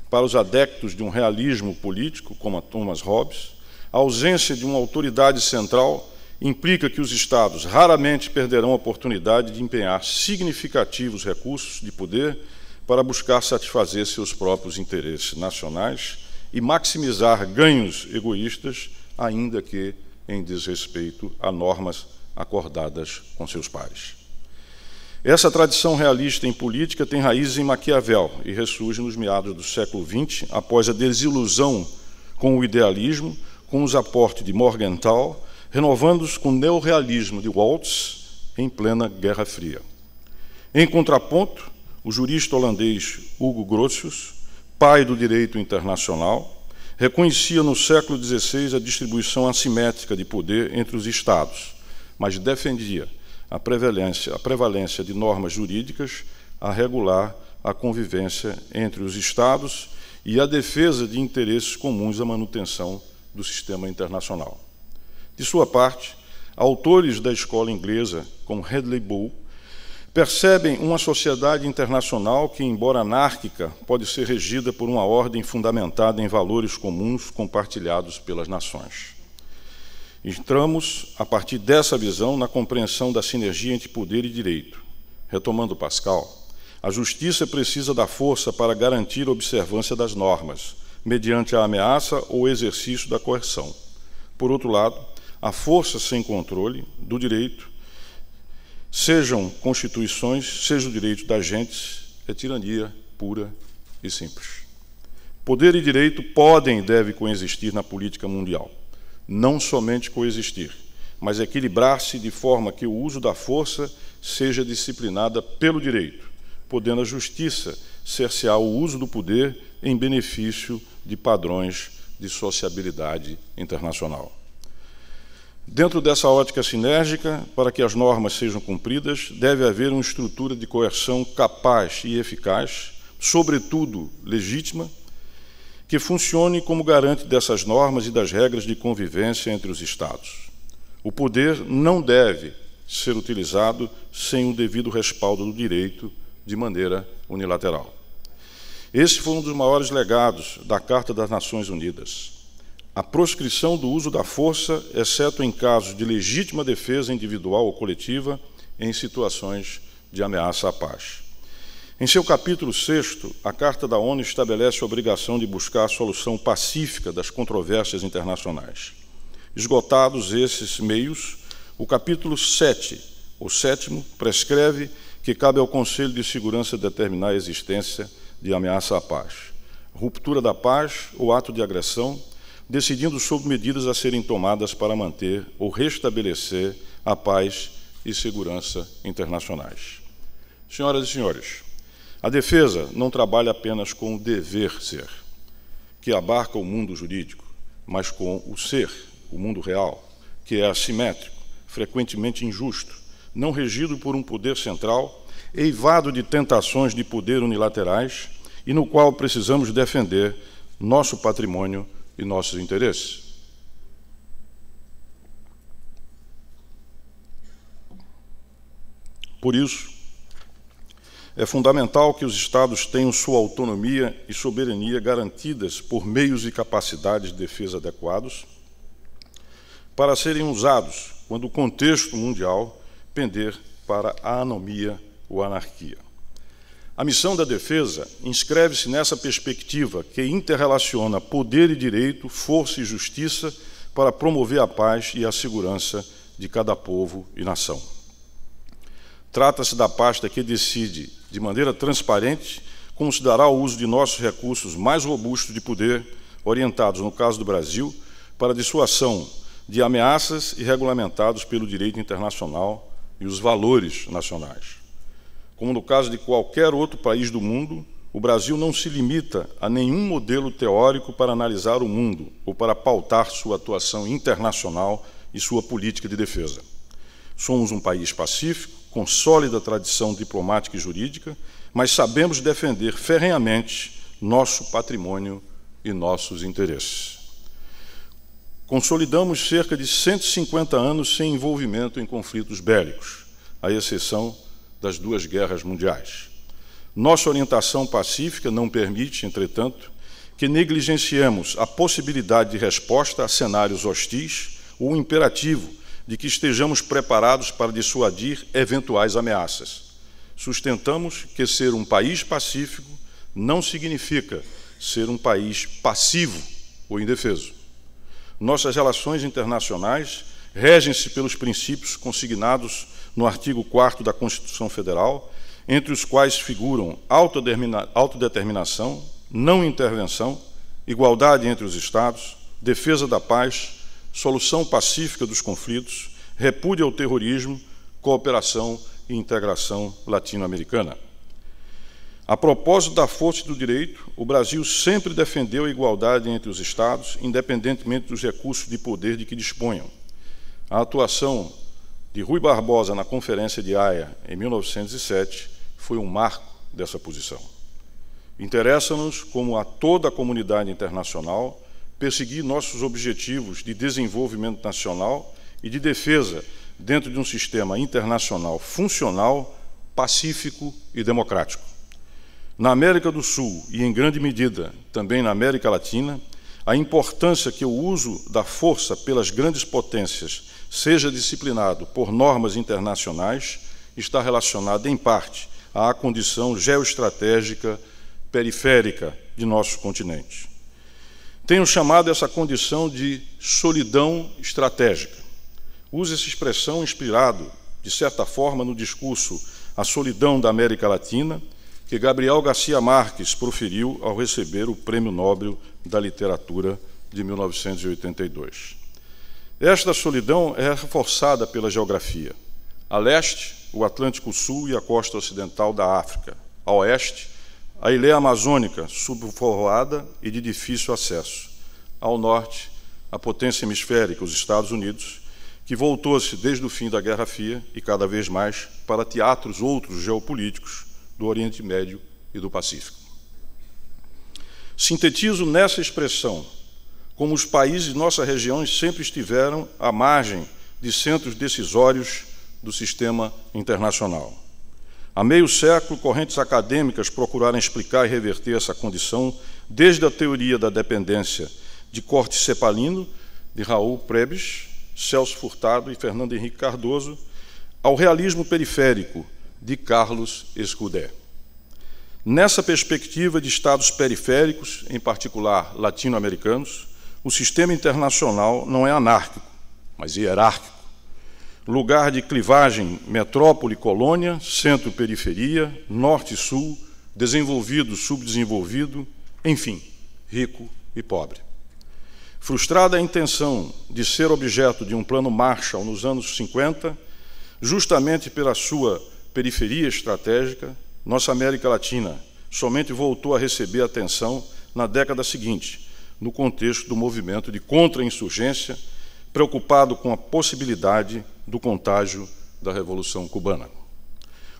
Para os adeptos de um realismo político, como a Thomas Hobbes, a ausência de uma autoridade central implica que os Estados raramente perderão a oportunidade de empenhar significativos recursos de poder para buscar satisfazer seus próprios interesses nacionais e maximizar ganhos egoístas, ainda que em desrespeito a normas acordadas com seus pares. Essa tradição realista em política tem raízes em Maquiavel e ressurge nos meados do século XX, após a desilusão com o idealismo, com os aportes de Morgenthau, renovando-os com o neorrealismo de Waltz em plena Guerra Fria. Em contraponto, o jurista holandês Hugo Grotius, pai do direito internacional, reconhecia no século XVI a distribuição assimétrica de poder entre os Estados, mas defendia a prevalência de normas jurídicas a regular a convivência entre os Estados e a defesa de interesses comuns à manutenção do sistema internacional. De sua parte, autores da escola inglesa, como Hadley Bull, percebem uma sociedade internacional que, embora anárquica, pode ser regida por uma ordem fundamentada em valores comuns compartilhados pelas nações. Entramos, a partir dessa visão, na compreensão da sinergia entre poder e direito. Retomando Pascal, a justiça precisa da força para garantir a observância das normas, mediante a ameaça ou exercício da coerção. Por outro lado, a força sem controle do direito, sejam constituições, seja o direito das gentes, é tirania pura e simples. Poder e direito podem e devem coexistir na política mundial. Não somente coexistir, mas equilibrar-se de forma que o uso da força seja disciplinada pelo direito, podendo a justiça cercear o uso do poder em benefício de padrões de sociabilidade internacional. Dentro dessa ótica sinérgica, para que as normas sejam cumpridas, deve haver uma estrutura de coerção capaz e eficaz, sobretudo legítima, que funcione como garante dessas normas e das regras de convivência entre os Estados. O poder não deve ser utilizado sem o devido respaldo do direito de maneira unilateral. Esse foi um dos maiores legados da Carta das Nações Unidas. A proscrição do uso da força, exceto em casos de legítima defesa individual ou coletiva, em situações de ameaça à paz. Em seu capítulo 6º, a Carta da ONU estabelece a obrigação de buscar a solução pacífica das controvérsias internacionais. Esgotados esses meios, o capítulo 7, o 7º, prescreve que cabe ao Conselho de Segurança determinar a existência de ameaça à paz, ruptura da paz ou ato de agressão, decidindo sobre medidas a serem tomadas para manter ou restabelecer a paz e segurança internacionais. Senhoras e senhores, a defesa não trabalha apenas com o dever ser, que abarca o mundo jurídico, mas com o ser, o mundo real, que é assimétrico, frequentemente injusto, não regido por um poder central, eivado de tentações de poder unilaterais e no qual precisamos defender nosso patrimônio e nossos interesses. Por isso, é fundamental que os Estados tenham sua autonomia e soberania garantidas por meios e capacidades de defesa adequados para serem usados quando o contexto mundial pender para a anomia ou anarquia. A missão da defesa inscreve-se nessa perspectiva que interrelaciona poder e direito, força e justiça para promover a paz e a segurança de cada povo e nação. Trata-se da pasta que decide, de maneira transparente, como se dará o uso de nossos recursos mais robustos de poder, orientados, no caso do Brasil, para a dissuasão de ameaças e regulamentados pelo direito internacional e os valores nacionais. Como no caso de qualquer outro país do mundo, o Brasil não se limita a nenhum modelo teórico para analisar o mundo ou para pautar sua atuação internacional e sua política de defesa. Somos um país pacífico, com sólida tradição diplomática e jurídica, mas sabemos defender ferrenhamente nosso patrimônio e nossos interesses. Consolidamos cerca de 150 anos sem envolvimento em conflitos bélicos, à exceção das 2 guerras mundiais. Nossa orientação pacífica não permite, entretanto, que negligenciemos a possibilidade de resposta a cenários hostis ou o imperativo de que estejamos preparados para dissuadir eventuais ameaças. Sustentamos que ser um país pacífico não significa ser um país passivo ou indefeso. Nossas relações internacionais regem-se pelos princípios consignados no artigo 4º da Constituição Federal, entre os quais figuram autodeterminação, não intervenção, igualdade entre os Estados, defesa da paz, solução pacífica dos conflitos, repúdio ao terrorismo, cooperação e integração latino-americana. A propósito da força do direito, o Brasil sempre defendeu a igualdade entre os Estados, independentemente dos recursos de poder de que disponham. A atuação de Rui Barbosa na Conferência de Haia, em 1907, foi um marco dessa posição. Interessa-nos, como a toda a comunidade internacional, perseguir nossos objetivos de desenvolvimento nacional e de defesa dentro de um sistema internacional funcional, pacífico e democrático. Na América do Sul e, em grande medida, também na América Latina, a importância que o uso da força pelas grandes potências seja disciplinado por normas internacionais está relacionada, em parte, à condição geoestratégica periférica de nosso continente. Tenho chamado essa condição de solidão estratégica. Uso essa expressão inspirado, de certa forma, no discurso A Solidão da América Latina, que Gabriel Garcia Marques proferiu ao receber o Prêmio Nobel da Literatura de 1982. Esta solidão é reforçada pela geografia. A leste, o Atlântico Sul e a costa ocidental da África. A oeste, a ilha amazônica, subpovoada e de difícil acesso. Ao norte, a potência hemisférica, os Estados Unidos, que voltou-se desde o fim da Guerra Fria e cada vez mais para teatros outros geopolíticos do Oriente Médio e do Pacífico. Sintetizo nessa expressão como os países de nossa região sempre estiveram à margem de centros decisórios do sistema internacional. Há meio século, correntes acadêmicas procuraram explicar e reverter essa condição, desde a teoria da dependência de Corte Cepalino, de Raul Prebisch, Celso Furtado e Fernando Henrique Cardoso, ao realismo periférico de Carlos Escudé. Nessa perspectiva de estados periféricos, em particular latino-americanos, o sistema internacional não é anárquico, mas hierárquico. Lugar de clivagem metrópole-colônia, centro-periferia, norte-sul, desenvolvido-subdesenvolvido, enfim, rico e pobre. Frustrada a intenção de ser objeto de um plano Marshall nos anos 50, justamente pela sua periferia estratégica, nossa América Latina somente voltou a receber atenção na década seguinte, no contexto do movimento de contra-insurgência, preocupado com a possibilidade do contágio da Revolução Cubana.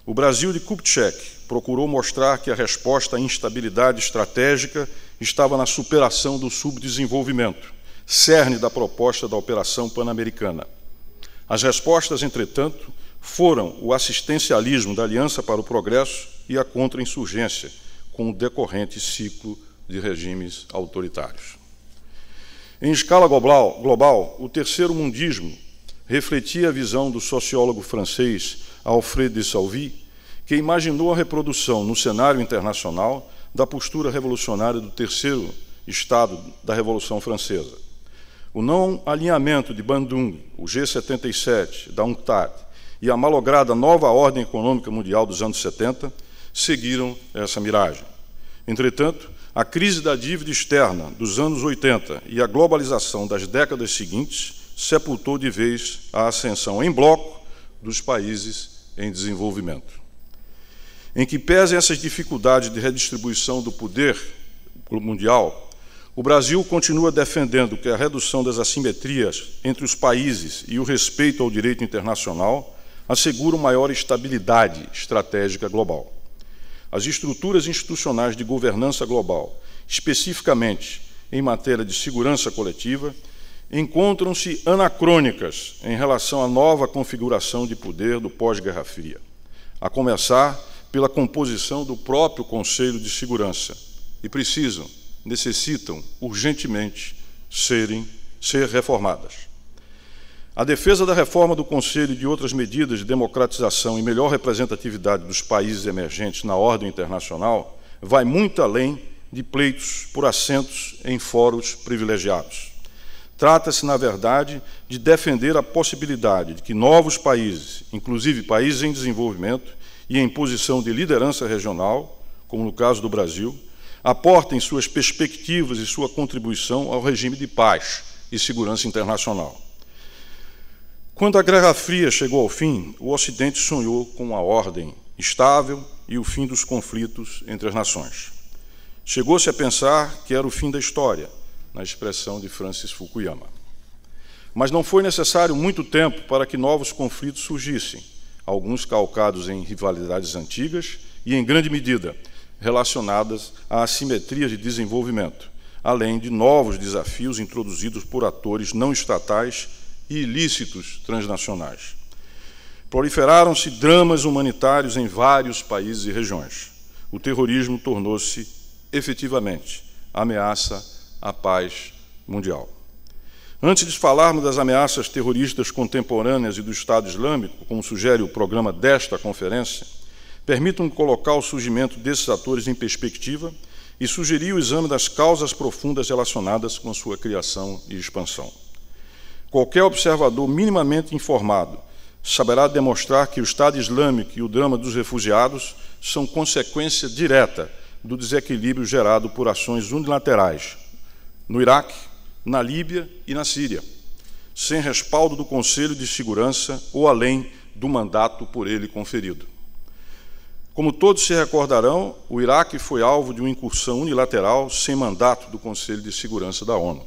O Brasil de Kubitschek procurou mostrar que a resposta à instabilidade estratégica estava na superação do subdesenvolvimento, cerne da proposta da Operação Pan-Americana. As respostas, entretanto, foram o assistencialismo da Aliança para o Progresso e a contra-insurgência, com o decorrente ciclo de regimes autoritários. Em escala global, o terceiro mundismo refletia a visão do sociólogo francês Alfred de Salvy, que imaginou a reprodução no cenário internacional da postura revolucionária do terceiro estado da Revolução Francesa. O não alinhamento de Bandung, o G77, da UNCTAD e a malograda nova ordem econômica mundial dos anos 70 seguiram essa miragem. Entretanto, a crise da dívida externa dos anos 80 e a globalização das décadas seguintes sepultou de vez a ascensão em bloco dos países em desenvolvimento. Em que pesem essas dificuldades de redistribuição do poder mundial, o Brasil continua defendendo que a redução das assimetrias entre os países e o respeito ao direito internacional asseguram maior estabilidade estratégica global. As estruturas institucionais de governança global, especificamente em matéria de segurança coletiva, encontram-se anacrônicas em relação à nova configuração de poder do pós-Guerra Fria, a começar pela composição do próprio Conselho de Segurança, e necessitam urgentemente ser reformadas. A defesa da reforma do Conselho e de outras medidas de democratização e melhor representatividade dos países emergentes na ordem internacional vai muito além de pleitos por assentos em fóruns privilegiados. Trata-se, na verdade, de defender a possibilidade de que novos países, inclusive países em desenvolvimento e em posição de liderança regional, como no caso do Brasil, aportem suas perspectivas e sua contribuição ao regime de paz e segurança internacional. Quando a Guerra Fria chegou ao fim, o Ocidente sonhou com uma ordem estável e o fim dos conflitos entre as nações. Chegou-se a pensar que era o fim da história, na expressão de Francis Fukuyama. Mas não foi necessário muito tempo para que novos conflitos surgissem, alguns calcados em rivalidades antigas e, em grande medida, relacionadas à assimetria de desenvolvimento, além de novos desafios introduzidos por atores não estatais e ilícitos transnacionais. Proliferaram-se dramas humanitários em vários países e regiões. O terrorismo tornou-se, efetivamente, ameaça à paz mundial. Antes de falarmos das ameaças terroristas contemporâneas e do Estado Islâmico, como sugere o programa desta conferência, permitam-me colocar o surgimento desses atores em perspectiva e sugerir o exame das causas profundas relacionadas com a sua criação e expansão. Qualquer observador minimamente informado saberá demonstrar que o Estado Islâmico e o drama dos refugiados são consequência direta do desequilíbrio gerado por ações unilaterais no Iraque, na Líbia e na Síria, sem respaldo do Conselho de Segurança ou além do mandato por ele conferido. Como todos se recordarão, o Iraque foi alvo de uma incursão unilateral sem mandato do Conselho de Segurança da ONU.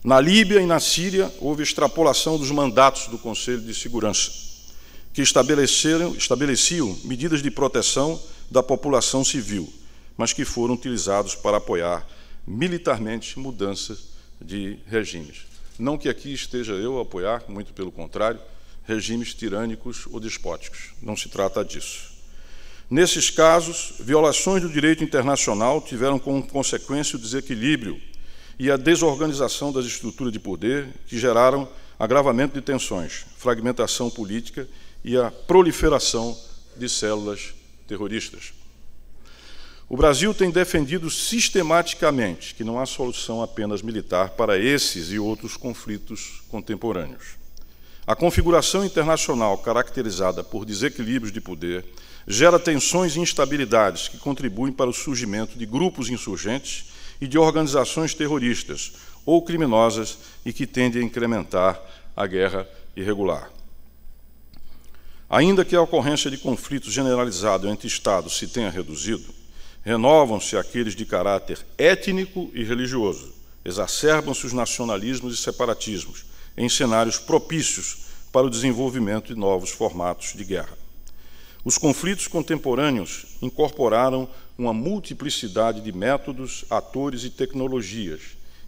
Na Líbia e na Síria, houve extrapolação dos mandatos do Conselho de Segurança, que estabeleciam medidas de proteção da população civil, mas que foram utilizados para apoiar militarmente mudanças de regimes. Não que aqui esteja eu a apoiar, muito pelo contrário, regimes tirânicos ou despóticos. Não se trata disso. Nesses casos, violações do direito internacional tiveram como consequência o desequilíbrio e a desorganização das estruturas de poder, que geraram agravamento de tensões, fragmentação política e a proliferação de células terroristas. O Brasil tem defendido sistematicamente que não há solução apenas militar para esses e outros conflitos contemporâneos. A configuração internacional caracterizada por desequilíbrios de poder gera tensões e instabilidades que contribuem para o surgimento de grupos insurgentes e de organizações terroristas ou criminosas e que tendem a incrementar a guerra irregular. Ainda que a ocorrência de conflitos generalizados entre Estados se tenha reduzido, renovam-se aqueles de caráter étnico e religioso, exacerbam-se os nacionalismos e separatismos, em cenários propícios para o desenvolvimento de novos formatos de guerra. Os conflitos contemporâneos incorporaram uma multiplicidade de métodos, atores e tecnologias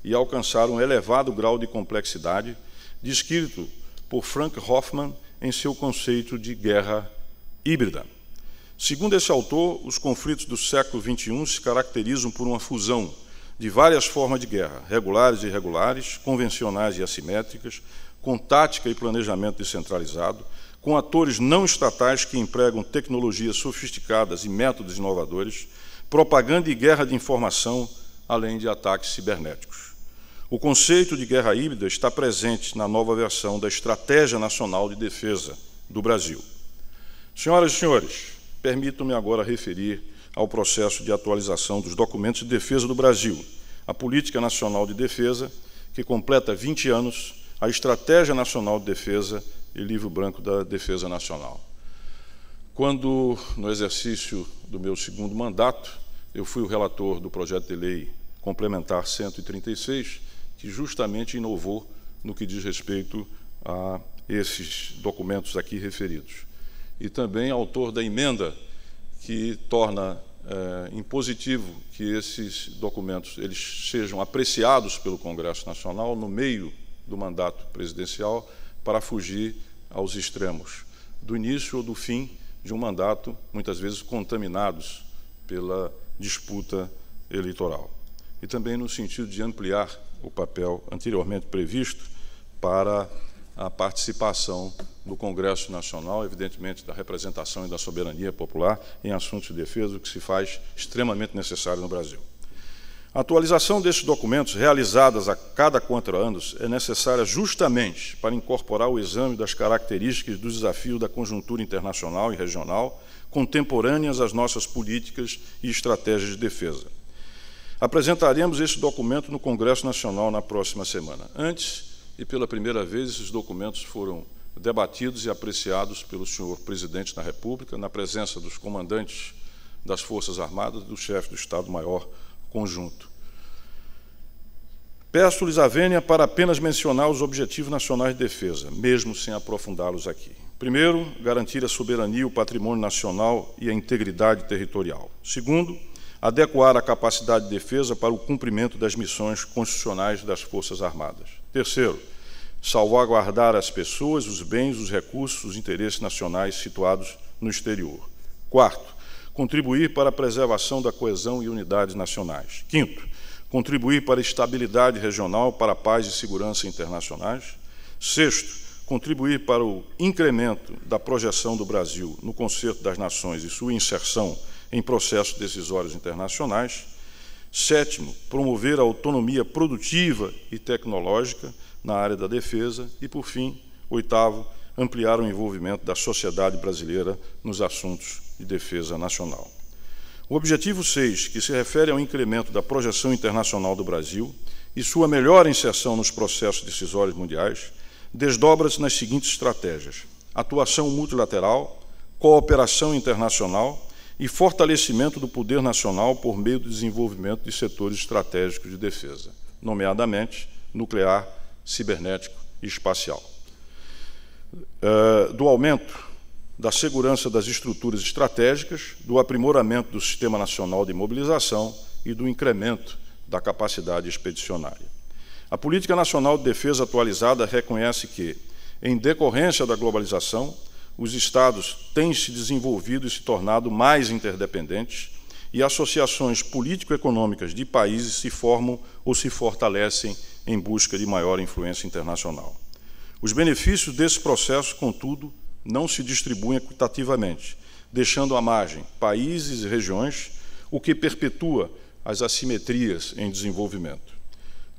e alcançaram um elevado grau de complexidade, descrito por Frank Hoffman em seu conceito de guerra híbrida. Segundo esse autor, os conflitos do século XXI se caracterizam por uma fusão de várias formas de guerra, regulares e irregulares, convencionais e assimétricas, com tática e planejamento descentralizado, com atores não estatais que empregam tecnologias sofisticadas e métodos inovadores, propaganda e guerra de informação, além de ataques cibernéticos. O conceito de guerra híbrida está presente na nova versão da Estratégia Nacional de Defesa do Brasil. Senhoras e senhores, permitam-me agora referir ao processo de atualização dos documentos de defesa do Brasil, a Política Nacional de Defesa, que completa 20 anos, a Estratégia Nacional de Defesa e Livro Branco da Defesa Nacional. Quando, no exercício do meu segundo mandato, eu fui o relator do projeto de lei complementar 136, que justamente inovou no que diz respeito a esses documentos aqui referidos. E também autor da emenda que torna impositivo que esses documentos eles sejam apreciados pelo Congresso Nacional no meio do mandato presidencial para fugir aos extremos do início ou do fim de um mandato, muitas vezes contaminados pela disputa eleitoral. E também no sentido de ampliar o papel anteriormente previsto para a participação do Congresso Nacional, evidentemente da representação e da soberania popular em assuntos de defesa, o que se faz extremamente necessário no Brasil. A atualização desses documentos, realizadas a cada 4 anos, é necessária justamente para incorporar o exame das características do desafio da conjuntura internacional e regional, contemporâneas às nossas políticas e estratégias de defesa. Apresentaremos esse documento no Congresso Nacional na próxima semana. Antes, e pela primeira vez, esses documentos foram debatidos e apreciados pelo senhor Presidente da República, na presença dos comandantes das Forças Armadas e do chefe do Estado-Maior Conjunto. Peço-lhes a vênia para apenas mencionar os Objetivos Nacionais de Defesa, mesmo sem aprofundá-los aqui. Primeiro, garantir a soberania, o patrimônio nacional e a integridade territorial. Segundo, adequar a capacidade de defesa para o cumprimento das missões constitucionais das Forças Armadas. Terceiro, salvaguardar as pessoas, os bens, os recursos, os interesses nacionais situados no exterior. Quarto, contribuir para a preservação da coesão e unidades nacionais. Quinto, contribuir para a estabilidade regional, para a paz e segurança internacionais. Sexto, contribuir para o incremento da projeção do Brasil no concerto das nações e sua inserção em processos decisórios internacionais. Sétimo, promover a autonomia produtiva e tecnológica na área da defesa. E, por fim, oitavo, ampliar o envolvimento da sociedade brasileira nos assuntos de defesa nacional. O objetivo 6, que se refere ao incremento da projeção internacional do Brasil e sua melhor inserção nos processos decisórios mundiais, desdobra-se nas seguintes estratégias: atuação multilateral, cooperação internacional e fortalecimento do poder nacional por meio do desenvolvimento de setores estratégicos de defesa, nomeadamente nuclear, cibernético e espacial. Do aumento da segurança das estruturas estratégicas, do aprimoramento do Sistema Nacional de Mobilização e do incremento da capacidade expedicionária. A Política Nacional de Defesa atualizada reconhece que, em decorrência da globalização, os Estados têm se desenvolvido e se tornado mais interdependentes e associações político-econômicas de países se formam ou se fortalecem em busca de maior influência internacional. Os benefícios desse processo, contudo, não se distribuem equitativamente, deixando à margem países e regiões, o que perpetua as assimetrias em desenvolvimento.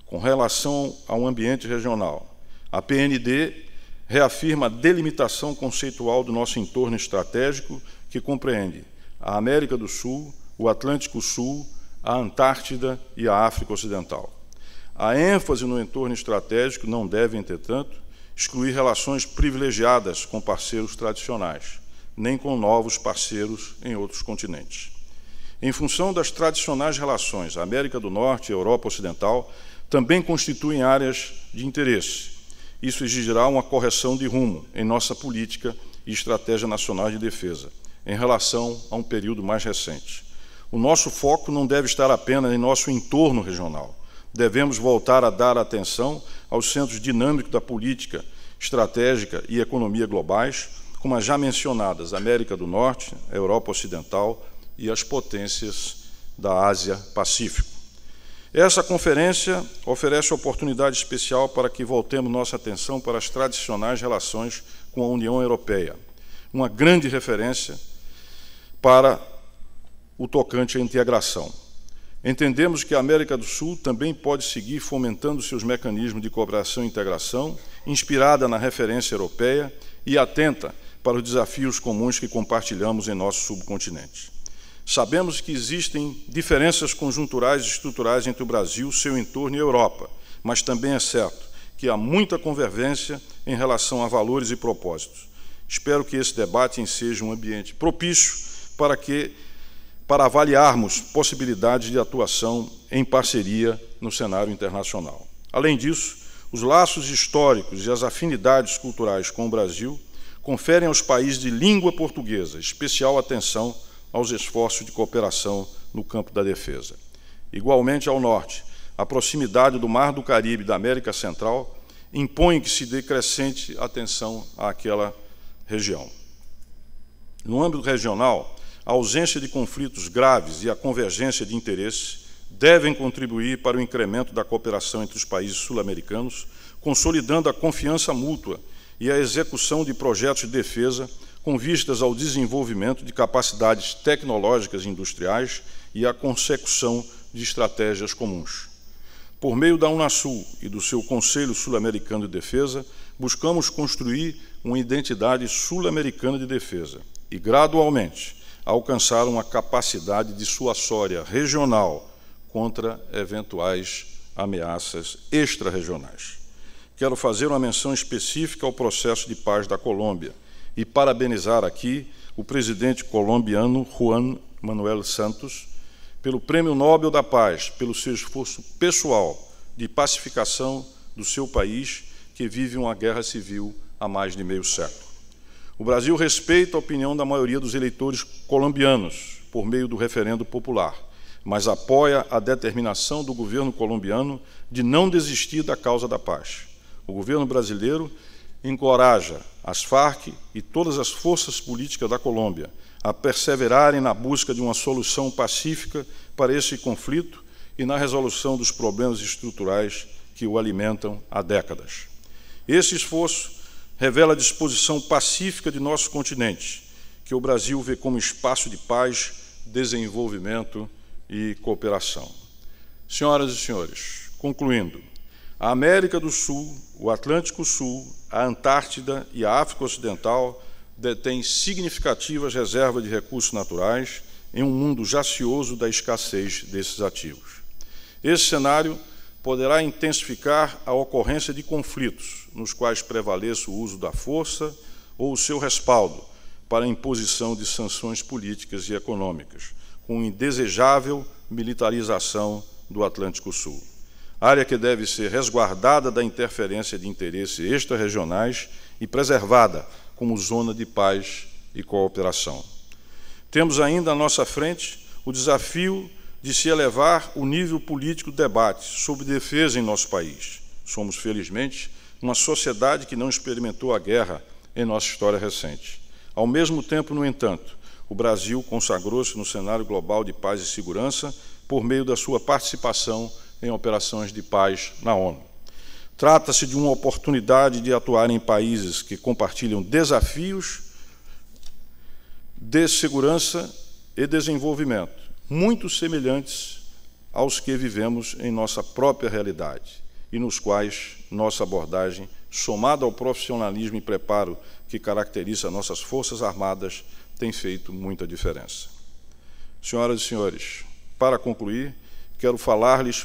Com relação ao ambiente regional, a PND reafirma a delimitação conceitual do nosso entorno estratégico, que compreende a América do Sul, o Atlântico Sul, a Antártida e a África Ocidental. A ênfase no entorno estratégico não deve, entretanto, excluir relações privilegiadas com parceiros tradicionais, nem com novos parceiros em outros continentes. Em função das tradicionais relações, a América do Norte e a Europa Ocidental também constituem áreas de interesse. Isso exigirá uma correção de rumo em nossa política e estratégia nacional de defesa, em relação a um período mais recente. O nosso foco não deve estar apenas em nosso entorno regional. Devemos voltar a dar atenção aos centros dinâmicos da política estratégica e economia globais, como as já mencionadas América do Norte, Europa Ocidental e as potências da Ásia-Pacífico. Essa conferência oferece oportunidade especial para que voltemos nossa atenção para as tradicionais relações com a União Europeia, uma grande referência para o tocante à integração. Entendemos que a América do Sul também pode seguir fomentando seus mecanismos de cooperação e integração, inspirada na referência europeia e atenta para os desafios comuns que compartilhamos em nosso subcontinente. Sabemos que existem diferenças conjunturais e estruturais entre o Brasil, seu entorno e a Europa, mas também é certo que há muita convergência em relação a valores e propósitos. Espero que esse debate seja um ambiente propício para avaliarmos possibilidades de atuação em parceria no cenário internacional. Além disso, os laços históricos e as afinidades culturais com o Brasil conferem aos países de língua portuguesa especial atenção aos esforços de cooperação no campo da defesa. Igualmente ao norte, a proximidade do Mar do Caribe e da América Central impõe que se dê crescente atenção àquela região. No âmbito regional, a ausência de conflitos graves e a convergência de interesses devem contribuir para o incremento da cooperação entre os países sul-americanos, consolidando a confiança mútua e a execução de projetos de defesa com vistas ao desenvolvimento de capacidades tecnológicas e industriais e à consecução de estratégias comuns. Por meio da Unasul e do seu Conselho Sul-Americano de Defesa, buscamos construir uma identidade sul-americana de defesa e, gradualmente, alcançar uma capacidade dissuasória regional contra eventuais ameaças extra-regionais. Quero fazer uma menção específica ao processo de paz da Colômbia e parabenizar aqui o presidente colombiano Juan Manuel Santos pelo Prêmio Nobel da Paz, pelo seu esforço pessoal de pacificação do seu país, que vive uma guerra civil há mais de meio século. O Brasil respeita a opinião da maioria dos eleitores colombianos por meio do referendo popular, mas apoia a determinação do governo colombiano de não desistir da causa da paz. O governo brasileiro encoraja as Farc e todas as forças políticas da Colômbia a perseverarem na busca de uma solução pacífica para esse conflito e na resolução dos problemas estruturais que o alimentam há décadas. Esse esforço revela a disposição pacífica de nosso continente, que o Brasil vê como espaço de paz, desenvolvimento e cooperação. Senhoras e senhores, concluindo, a América do Sul, o Atlântico Sul, a Antártida e a África Ocidental detêm significativas reservas de recursos naturais em um mundo jacioso da escassez desses ativos. Esse cenário poderá intensificar a ocorrência de conflitos, nos quais prevaleça o uso da força ou o seu respaldo para a imposição de sanções políticas e econômicas, com indesejável militarização do Atlântico Sul. Área que deve ser resguardada da interferência de interesses extra-regionais e preservada como zona de paz e cooperação. Temos ainda à nossa frente o desafio de se elevar o nível político do debate sobre defesa em nosso país. Somos, felizmente, uma sociedade que não experimentou a guerra em nossa história recente. Ao mesmo tempo, no entanto, o Brasil consagrou-se no cenário global de paz e segurança por meio da sua participação em operações de paz na ONU. Trata-se de uma oportunidade de atuar em países que compartilham desafios de segurança e desenvolvimento, muito semelhantes aos que vivemos em nossa própria realidade e nos quais nossa abordagem, somada ao profissionalismo e preparo que caracteriza nossas Forças Armadas, tem feito muita diferença. Senhoras e senhores, para concluir, quero falar-lhes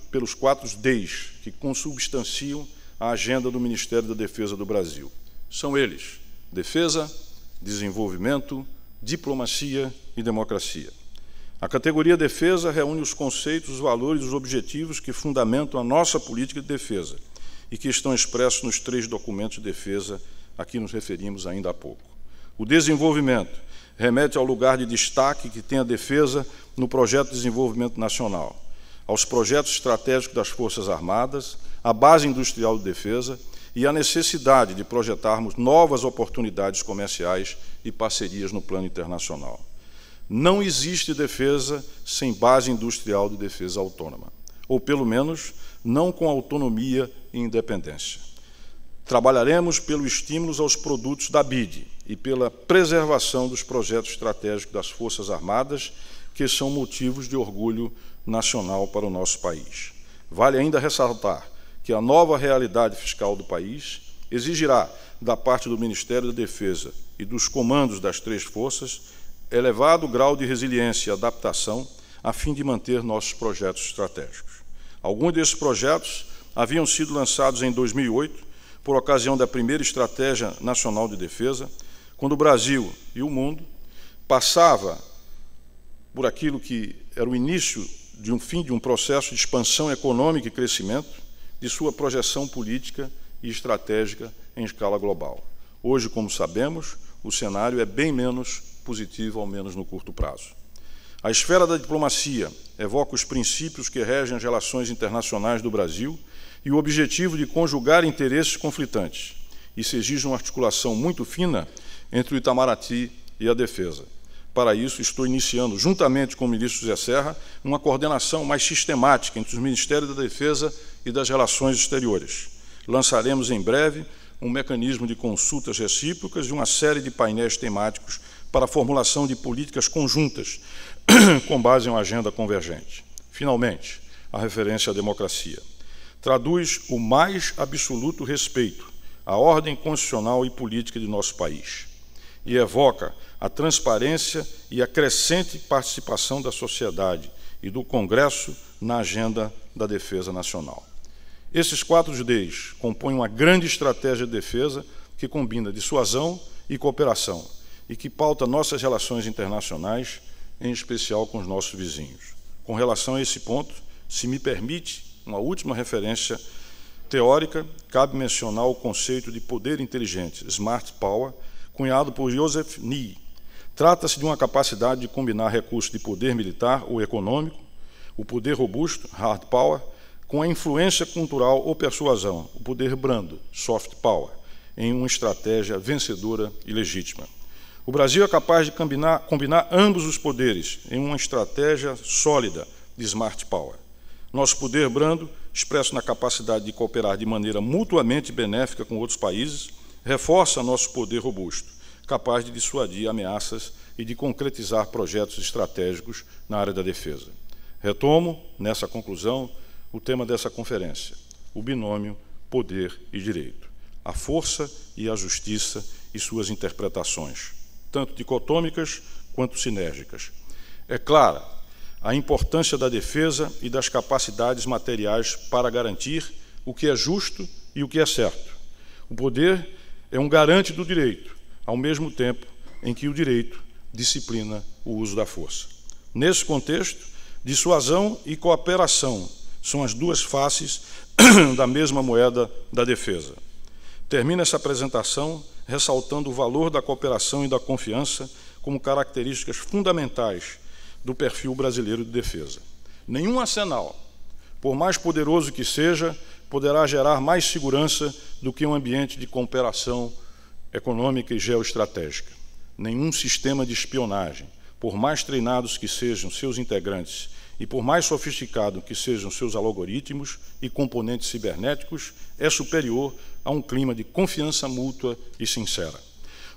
pelos 4 Ds que consubstanciam a agenda do Ministério da Defesa do Brasil. São eles: defesa, desenvolvimento, diplomacia e democracia. A categoria defesa reúne os conceitos, os valores e os objetivos que fundamentam a nossa política de defesa e que estão expressos nos 3 documentos de defesa a que nos referimos ainda há pouco. O desenvolvimento remete ao lugar de destaque que tem a defesa no projeto de desenvolvimento nacional, aos projetos estratégicos das Forças Armadas, à base industrial de defesa e à necessidade de projetarmos novas oportunidades comerciais e parcerias no plano internacional. Não existe defesa sem base industrial de defesa autônoma, ou pelo menos não com autonomia e independência. Trabalharemos pelo estímulo aos produtos da BID e pela preservação dos projetos estratégicos das Forças Armadas, que são motivos de orgulho nacional para o nosso país. Vale ainda ressaltar que a nova realidade fiscal do país exigirá, da parte do Ministério da Defesa e dos comandos das três forças, elevado grau de resiliência e adaptação a fim de manter nossos projetos estratégicos. Alguns desses projetos haviam sido lançados em 2008, por ocasião da primeira Estratégia Nacional de Defesa, quando o Brasil e o mundo passava por aquilo que era o início de um fim de um processo de expansão econômica e crescimento, de sua projeção política e estratégica em escala global. Hoje, como sabemos, o cenário é bem menos positivo, ao menos no curto prazo. A esfera da diplomacia evoca os princípios que regem as relações internacionais do Brasil e o objetivo de conjugar interesses conflitantes. Isso exige uma articulação muito fina entre o Itamaraty e a Defesa. Para isso, estou iniciando, juntamente com o ministro José Serra, uma coordenação mais sistemática entre os Ministérios da Defesa e das Relações Exteriores. Lançaremos em breve um mecanismo de consultas recíprocas e uma série de painéis temáticos para a formulação de políticas conjuntas com base em uma agenda convergente. Finalmente, a referência à democracia. Traduz o mais absoluto respeito à ordem constitucional e política de nosso país e evoca a transparência e a crescente participação da sociedade e do Congresso na agenda da defesa nacional. Esses 4 Ds compõem uma grande estratégia de defesa que combina dissuasão e cooperação e que pauta nossas relações internacionais, em especial com os nossos vizinhos. Com relação a esse ponto, se me permite uma última referência teórica, cabe mencionar o conceito de poder inteligente, Smart Power, cunhado por Joseph Nye. Trata-se de uma capacidade de combinar recursos de poder militar ou econômico, o poder robusto, Hard Power, com a influência cultural ou persuasão, o poder brando, Soft Power, em uma estratégia vencedora e legítima. O Brasil é capaz de combinar ambos os poderes em uma estratégia sólida de Smart Power. Nosso poder brando, expresso na capacidade de cooperar de maneira mutuamente benéfica com outros países, reforça nosso poder robusto, capaz de dissuadir ameaças e de concretizar projetos estratégicos na área da defesa. Retomo, nessa conclusão, o tema dessa conferência, o binômio poder e direito, a força e a justiça e suas interpretações, tanto dicotômicas quanto sinérgicas. É clara a importância da defesa e das capacidades materiais para garantir o que é justo e o que é certo. O poder é um garante do direito, ao mesmo tempo em que o direito disciplina o uso da força. Nesse contexto, dissuasão e cooperação são as duas faces da mesma moeda da defesa. Termino essa apresentação ressaltando o valor da cooperação e da confiança como características fundamentais do perfil brasileiro de defesa. Nenhum arsenal, por mais poderoso que seja, poderá gerar mais segurança do que um ambiente de cooperação econômica e geoestratégica. Nenhum sistema de espionagem, por mais treinados que sejam seus integrantes e por mais sofisticado que sejam seus algoritmos e componentes cibernéticos, é superior a um clima de confiança mútua e sincera.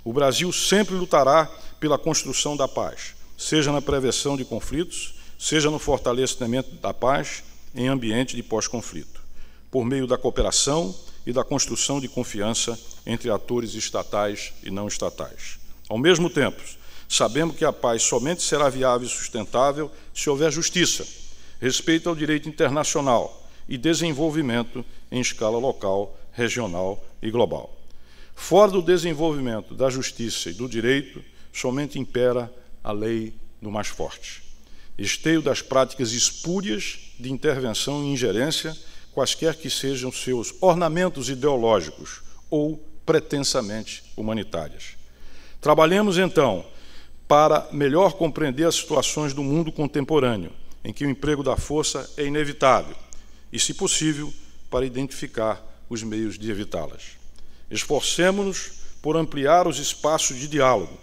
O Brasil sempre lutará pela construção da paz, seja na prevenção de conflitos, seja no fortalecimento da paz em ambiente de pós-conflito, por meio da cooperação e da construção de confiança entre atores estatais e não estatais. Ao mesmo tempo, sabemos que a paz somente será viável e sustentável se houver justiça, respeito ao direito internacional e desenvolvimento em escala local, regional e global. Fora do desenvolvimento da justiça e do direito, somente impera a lei do mais forte. Esteio das práticas espúrias de intervenção e ingerência, quaisquer que sejam seus ornamentos ideológicos ou pretensamente humanitárias. Trabalhemos, então, para melhor compreender as situações do mundo contemporâneo, em que o emprego da força é inevitável, e, se possível, para identificar os meios de evitá-las. Esforcemo-nos por ampliar os espaços de diálogo,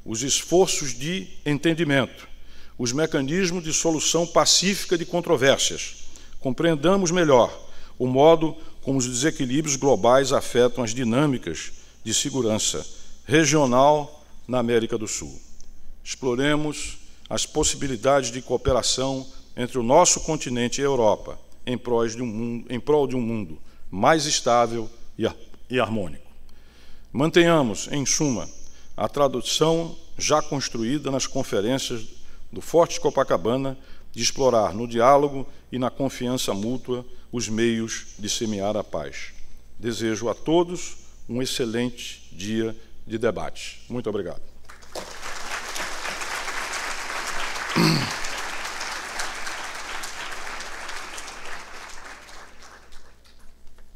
os esforços de entendimento, os mecanismos de solução pacífica de controvérsias. Compreendamos melhor o modo como os desequilíbrios globais afetam as dinâmicas de segurança regional na América do Sul. Exploremos as possibilidades de cooperação entre o nosso continente e a Europa, em prol de um mundo mais estável e harmônico. Mantenhamos, em suma, a tradução já construída nas conferências do Forte de Copacabana de explorar no diálogo e na confiança mútua os meios de semear a paz. Desejo a todos um excelente dia de debate. Muito obrigado.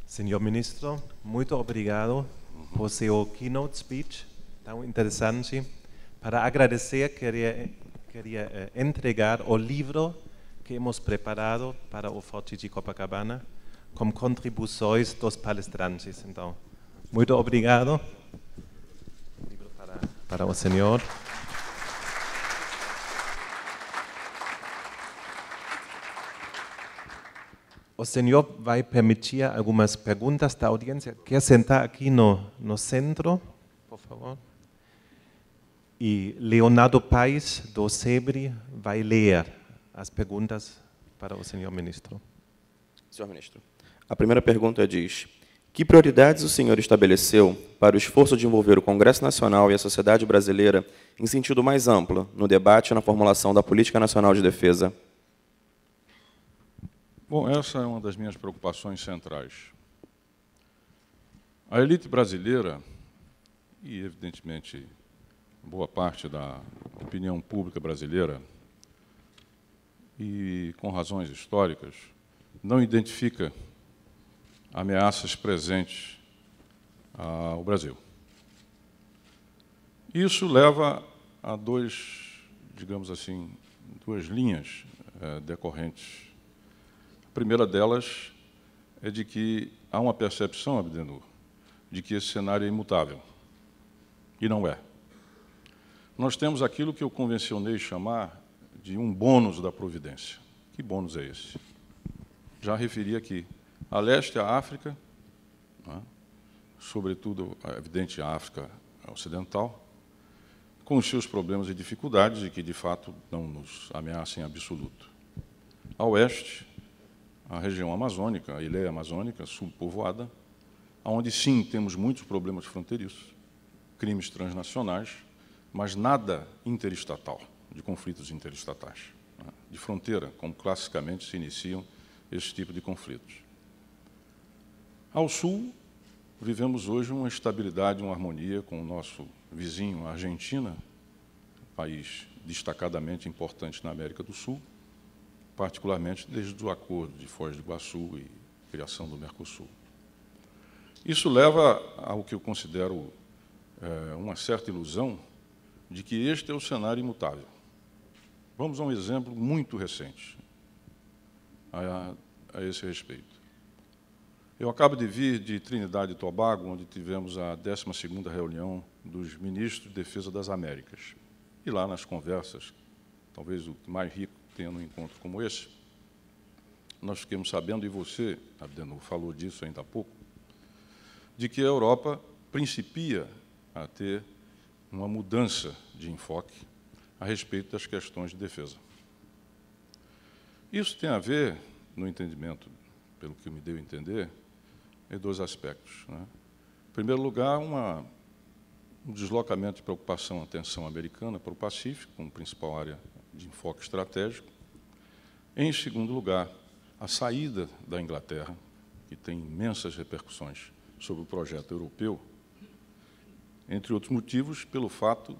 Senhor Ministro, muito obrigado por seu keynote speech tão interessante. Para agradecer, queria entregar o livro que hemos preparado para o Forte de Copacabana com contribuições dos palestrantes. Então, muito obrigado. Livro para o senhor. O senhor vai permitir algumas perguntas da audiência. Quer sentar aqui no centro, por favor? E Leonardo Paes, do SEBRE, vai ler as perguntas para o senhor ministro. Senhor ministro, a primeira pergunta diz: que prioridades o senhor estabeleceu para o esforço de envolver o Congresso Nacional e a sociedade brasileira em sentido mais amplo no debate e na formulação da Política Nacional de Defesa? Bom, essa é uma das minhas preocupações centrais. A elite brasileira, e evidentemente boa parte da opinião pública brasileira, e com razões históricas, não identifica ameaças presentes ao Brasil. Isso leva a digamos assim, duas linhas decorrentes. A primeira delas é de que há uma percepção, Abdenur, de que esse cenário é imutável. E não é. Nós temos aquilo que eu convencionei chamar de um bônus da providência. Que bônus é esse? Já referi aqui. A leste, a África, né, sobretudo, é evidente, a África Ocidental, com os seus problemas e dificuldades, e que, de fato, não nos ameaçam em absoluto. A oeste, a região amazônica, a ilha amazônica, subpovoada, onde, sim, temos muitos problemas fronteiriços, crimes transnacionais, mas nada interestatal, de conflitos interestatais, né, de fronteira, como classicamente se iniciam esse tipo de conflitos. Ao sul, vivemos hoje uma estabilidade, uma harmonia com o nosso vizinho, a Argentina, país destacadamente importante na América do Sul, particularmente desde o acordo de Foz do Iguaçu e criação do Mercosul. Isso leva ao que eu considero uma certa ilusão de que este é o cenário imutável. Vamos a um exemplo muito recente a esse respeito. Eu acabo de vir de Trinidade e Tobago, onde tivemos a 12ª reunião dos ministros de Defesa das Américas. E lá nas conversas, talvez o mais rico tenha um encontro como esse, nós ficamos sabendo, e você, Abdenur, falou disso ainda há pouco, de que a Europa principia a ter uma mudança de enfoque a respeito das questões de defesa. Isso tem a ver, no entendimento, pelo que me deu a entender, em dois aspectos, né? Em primeiro lugar, um deslocamento de preocupação e atenção americana para o Pacífico, como principal área de enfoque estratégico. Em segundo lugar, a saída da Inglaterra, que tem imensas repercussões sobre o projeto europeu, entre outros motivos, pelo fato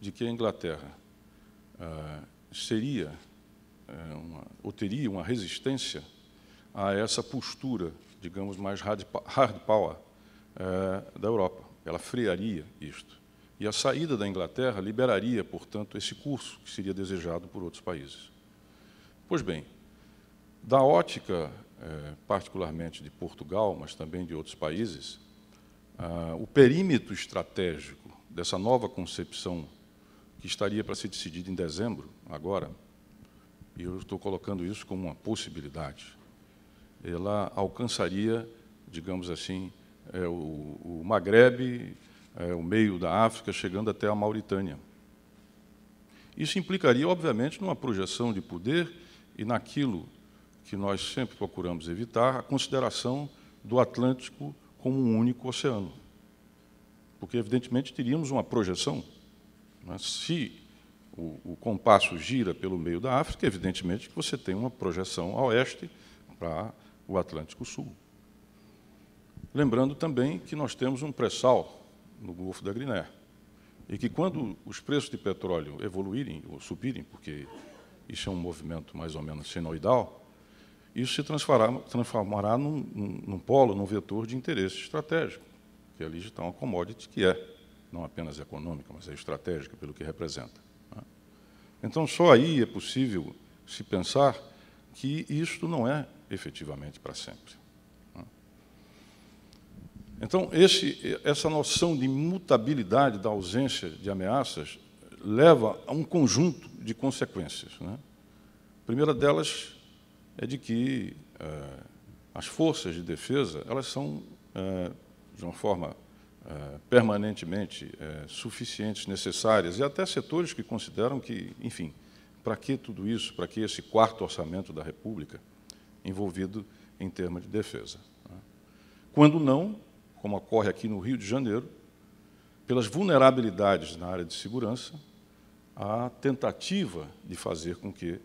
de que a Inglaterra ou teria uma resistência a essa postura, digamos, mais hard power da Europa. Ela frearia isto. E a saída da Inglaterra liberaria, portanto, esse curso que seria desejado por outros países. Pois bem, da ótica, particularmente de Portugal, mas também de outros países, o perímetro estratégico dessa nova concepção que estaria para ser decidida em dezembro, agora, e eu estou colocando isso como uma possibilidade, ela alcançaria, digamos assim, o Maghreb, o meio da África, chegando até a Mauritânia. Isso implicaria, obviamente, numa projeção de poder e naquilo que nós sempre procuramos evitar, a consideração do Atlântico como um único oceano. Porque, evidentemente, teríamos uma projeção. Mas, se o compasso gira pelo meio da África, evidentemente que você tem uma projeção a oeste para o Atlântico Sul. Lembrando também que nós temos um pré-sal no Golfo da Guiné, e que, quando os preços de petróleo evoluírem ou subirem, porque isso é um movimento mais ou menos senoidal, isso se transformará num polo, num vetor de interesse estratégico, que ali está uma commodity que não apenas econômica, mas é estratégica pelo que representa. Então, só aí é possível se pensar que isto não é efetivamente para sempre. Então, essa noção de imutabilidade da ausência de ameaças leva a um conjunto de consequências. A primeira delas é de que as forças de defesa elas são, de uma forma permanentemente suficientes, necessárias, e até setores que consideram que, enfim, para que tudo isso, para que esse quarto orçamento da República envolvido em termos de defesa? Quando não, como ocorre aqui no Rio de Janeiro, pelas vulnerabilidades na área de segurança, a tentativa de fazer com que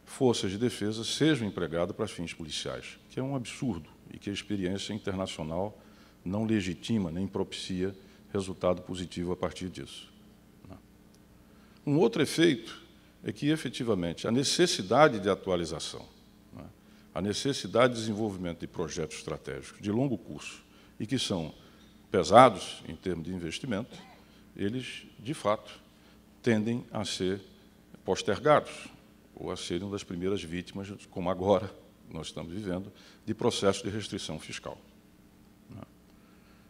forças de defesa sejam empregadas para fins policiais, que é um absurdo e que a experiência internacional não legitima nem propicia resultado positivo a partir disso. Um outro efeito é que, efetivamente, a necessidade de atualização, a necessidade de desenvolvimento de projetos estratégicos de longo curso e que são pesados em termos de investimento, eles, de fato, tendem a ser postergados ou a serem uma das primeiras vítimas, como agora nós estamos vivendo, de processo de restrição fiscal.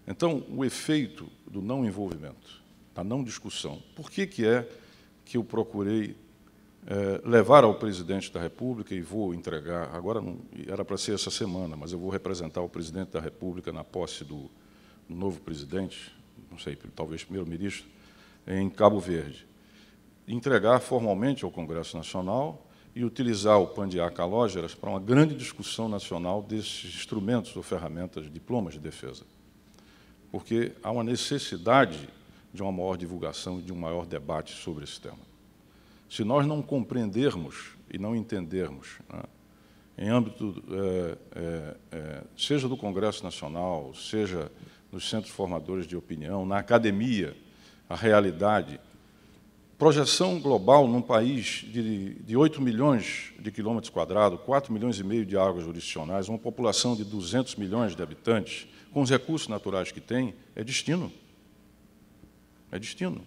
Então, o efeito do não envolvimento, da não discussão, por que é que eu procurei levar ao presidente da República, e vou entregar, agora não, era para ser essa semana, mas eu vou representar o presidente da República na posse do novo presidente, não sei, talvez primeiro-ministro, em Cabo Verde, entregar formalmente ao Congresso Nacional e utilizar o Pandiaca Calógeras para uma grande discussão nacional desses instrumentos ou ferramentas, diplomas de defesa. Porque há uma necessidade de uma maior divulgação e de um maior debate sobre esse tema. Se nós não compreendermos e não entendermos, em âmbito, seja do Congresso Nacional, seja nos centros formadores de opinião, na academia, a realidade, projeção global num país de 8 milhões de quilômetros quadrados, 4 milhões e meio de águas jurisdicionais, uma população de 200 milhões de habitantes, com os recursos naturais que tem, é destino. É destino.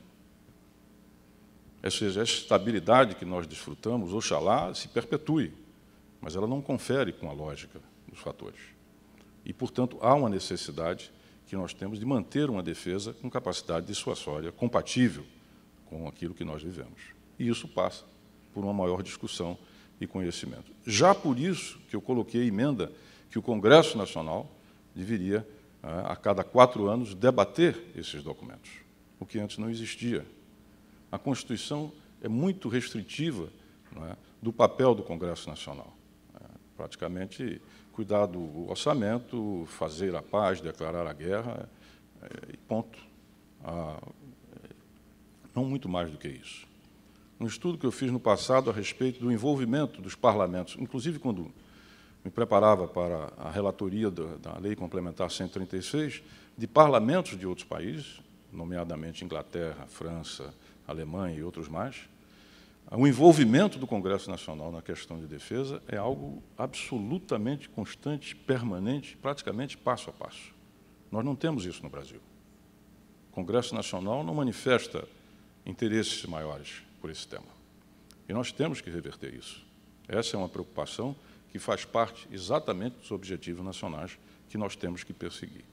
Ou seja, essa estabilidade que nós desfrutamos, oxalá, se perpetue, mas ela não confere com a lógica dos fatores. E, portanto, há uma necessidade que nós temos de manter uma defesa com capacidade dissuasória compatível com aquilo que nós vivemos. E isso passa por uma maior discussão e conhecimento. Já por isso que eu coloquei a emenda que o Congresso Nacional deveria, a cada 4 anos, debater esses documentos, o que antes não existia. A Constituição é muito restritiva, do papel do Congresso Nacional. Praticamente, cuidar do orçamento, fazer a paz, declarar a guerra, e ponto. Não muito mais do que isso. Um estudo que eu fiz no passado a respeito do envolvimento dos parlamentos, inclusive quando me preparava para a relatoria da Lei Complementar 136, de parlamentos de outros países, nomeadamente Inglaterra, França, Alemanha e outros mais, o envolvimento do Congresso Nacional na questão de defesa é algo absolutamente constante, permanente, praticamente passo a passo. Nós não temos isso no Brasil. O Congresso Nacional não manifesta interesses maiores por esse tema. E nós temos que reverter isso. Essa é uma preocupação que faz parte exatamente dos objetivos nacionais que nós temos que perseguir.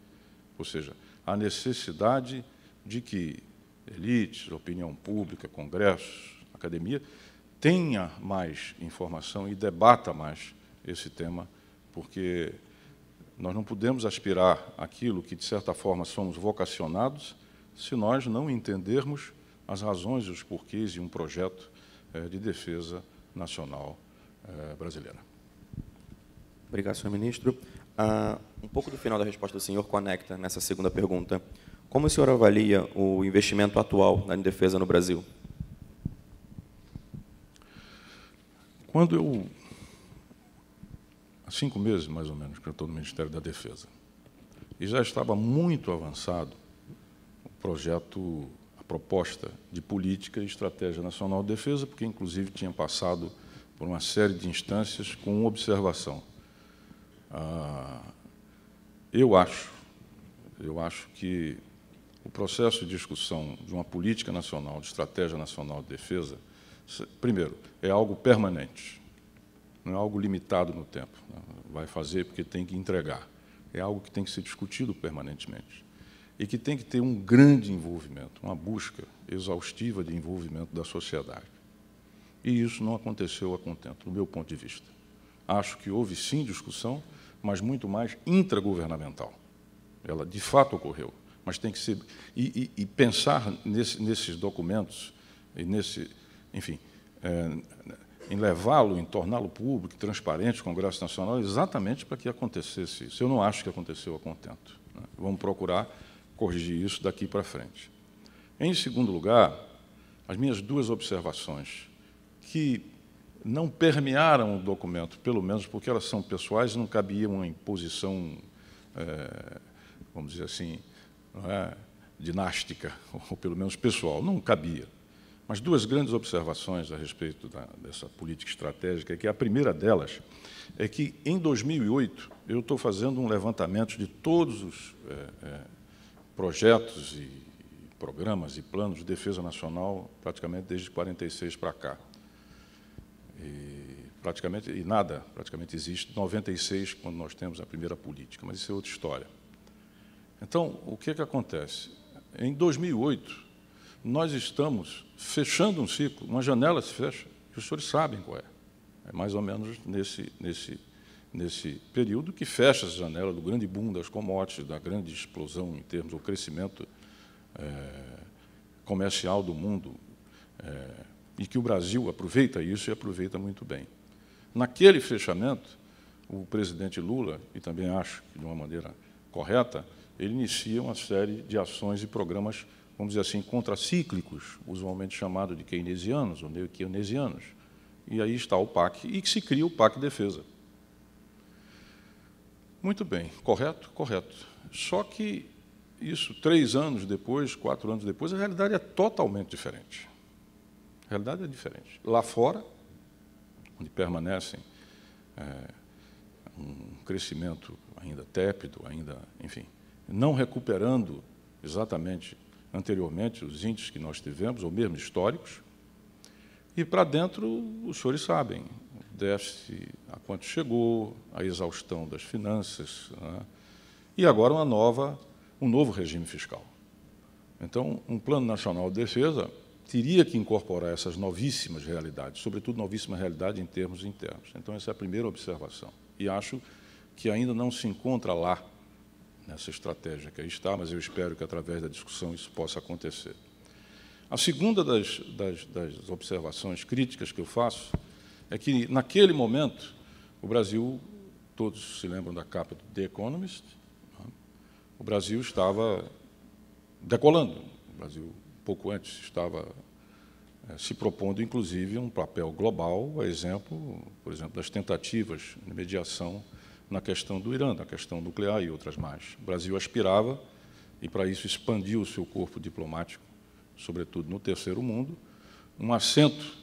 Ou seja, a necessidade de que elites, opinião pública, congressos, academia, tenha mais informação e debata mais esse tema, porque nós não podemos aspirar aquilo que, de certa forma, somos vocacionados se nós não entendermos as razões e os porquês de um projeto de defesa nacional brasileira. Obrigado, senhor ministro. Um pouco do final da resposta do senhor conecta nessa segunda pergunta. Como o senhor avalia o investimento atual na defesa no Brasil? Quando eu, há 5 meses, mais ou menos, que eu estou no Ministério da Defesa, e já estava muito avançado o projeto, a proposta de política e estratégia nacional de defesa, porque, inclusive, tinha passado por uma série de instâncias com uma observação. Eu acho que o processo de discussão de uma política nacional, de estratégia nacional de defesa, primeiro, é algo permanente, não é algo limitado no tempo. Vai fazer porque tem que entregar. É algo que tem que ser discutido permanentemente e que tem que ter um grande envolvimento, uma busca exaustiva de envolvimento da sociedade. E isso não aconteceu a contento, do meu ponto de vista. Acho que houve, sim, discussão, mas muito mais intragovernamental. Ela, de fato, ocorreu, mas tem que ser... E pensar nesses documentos, e enfim, em levá-lo, em torná-lo público, transparente, o Congresso Nacional, exatamente para que acontecesse isso. Eu não acho que aconteceu a contento. Vamos procurar corrigir isso daqui para frente. Em segundo lugar, as minhas 2 observações, que não permearam o documento, pelo menos porque elas são pessoais e não cabia uma imposição, vamos dizer assim, não é, dinástica, ou pelo menos pessoal, não cabia. Mas 2 grandes observações a respeito dessa política estratégica, que a primeira delas é que, em 2008, eu estou fazendo um levantamento de todos os projetos e programas e planos de defesa nacional, praticamente desde 46 para cá. E nada praticamente existe, 96, quando nós temos a primeira política, mas isso é outra história. Então, o que acontece? Em 2008, nós estamos fechando um ciclo, uma janela se fecha, que os senhores sabem qual é. É mais ou menos nesse período que fecha essa janela do grande boom das commodities, da grande explosão em termos do crescimento comercial do mundo, e que o Brasil aproveita isso e aproveita muito bem. Naquele fechamento, o presidente Lula, e também acho que de uma maneira correta, ele inicia uma série de ações e programas, vamos dizer assim, contracíclicos, usualmente chamados de keynesianos ou neo-keynesianos. E aí está o PAC, e que se cria o PAC Defesa. Muito bem, correto? Correto. Só que isso, 3 anos depois, 4 anos depois, a realidade é totalmente diferente. A realidade é diferente. Lá fora, onde permanecem um crescimento ainda tépido, ainda, enfim, não recuperando exatamente anteriormente os índices que nós tivemos, ou mesmo históricos, e para dentro, os senhores sabem, o déficit a quanto chegou, a exaustão das finanças, né? E agora um novo regime fiscal. Então, um Plano Nacional de Defesa teria que incorporar essas novíssimas realidades, sobretudo novíssima realidade em termos internos. Então, essa é a primeira observação. E acho que ainda não se encontra lá, nessa estratégia que aí está, mas eu espero que, através da discussão, isso possa acontecer. A segunda das observações críticas que eu faço é que, naquele momento, o Brasil, todos se lembram da capa do The Economist, o Brasil estava decolando. O Brasil, pouco antes, estava se propondo, inclusive, um papel global, a exemplo, por exemplo, das tentativas de mediação na questão do Irã, na questão nuclear e outras mais. O Brasil aspirava, e para isso expandiu o seu corpo diplomático, sobretudo no terceiro mundo, um assento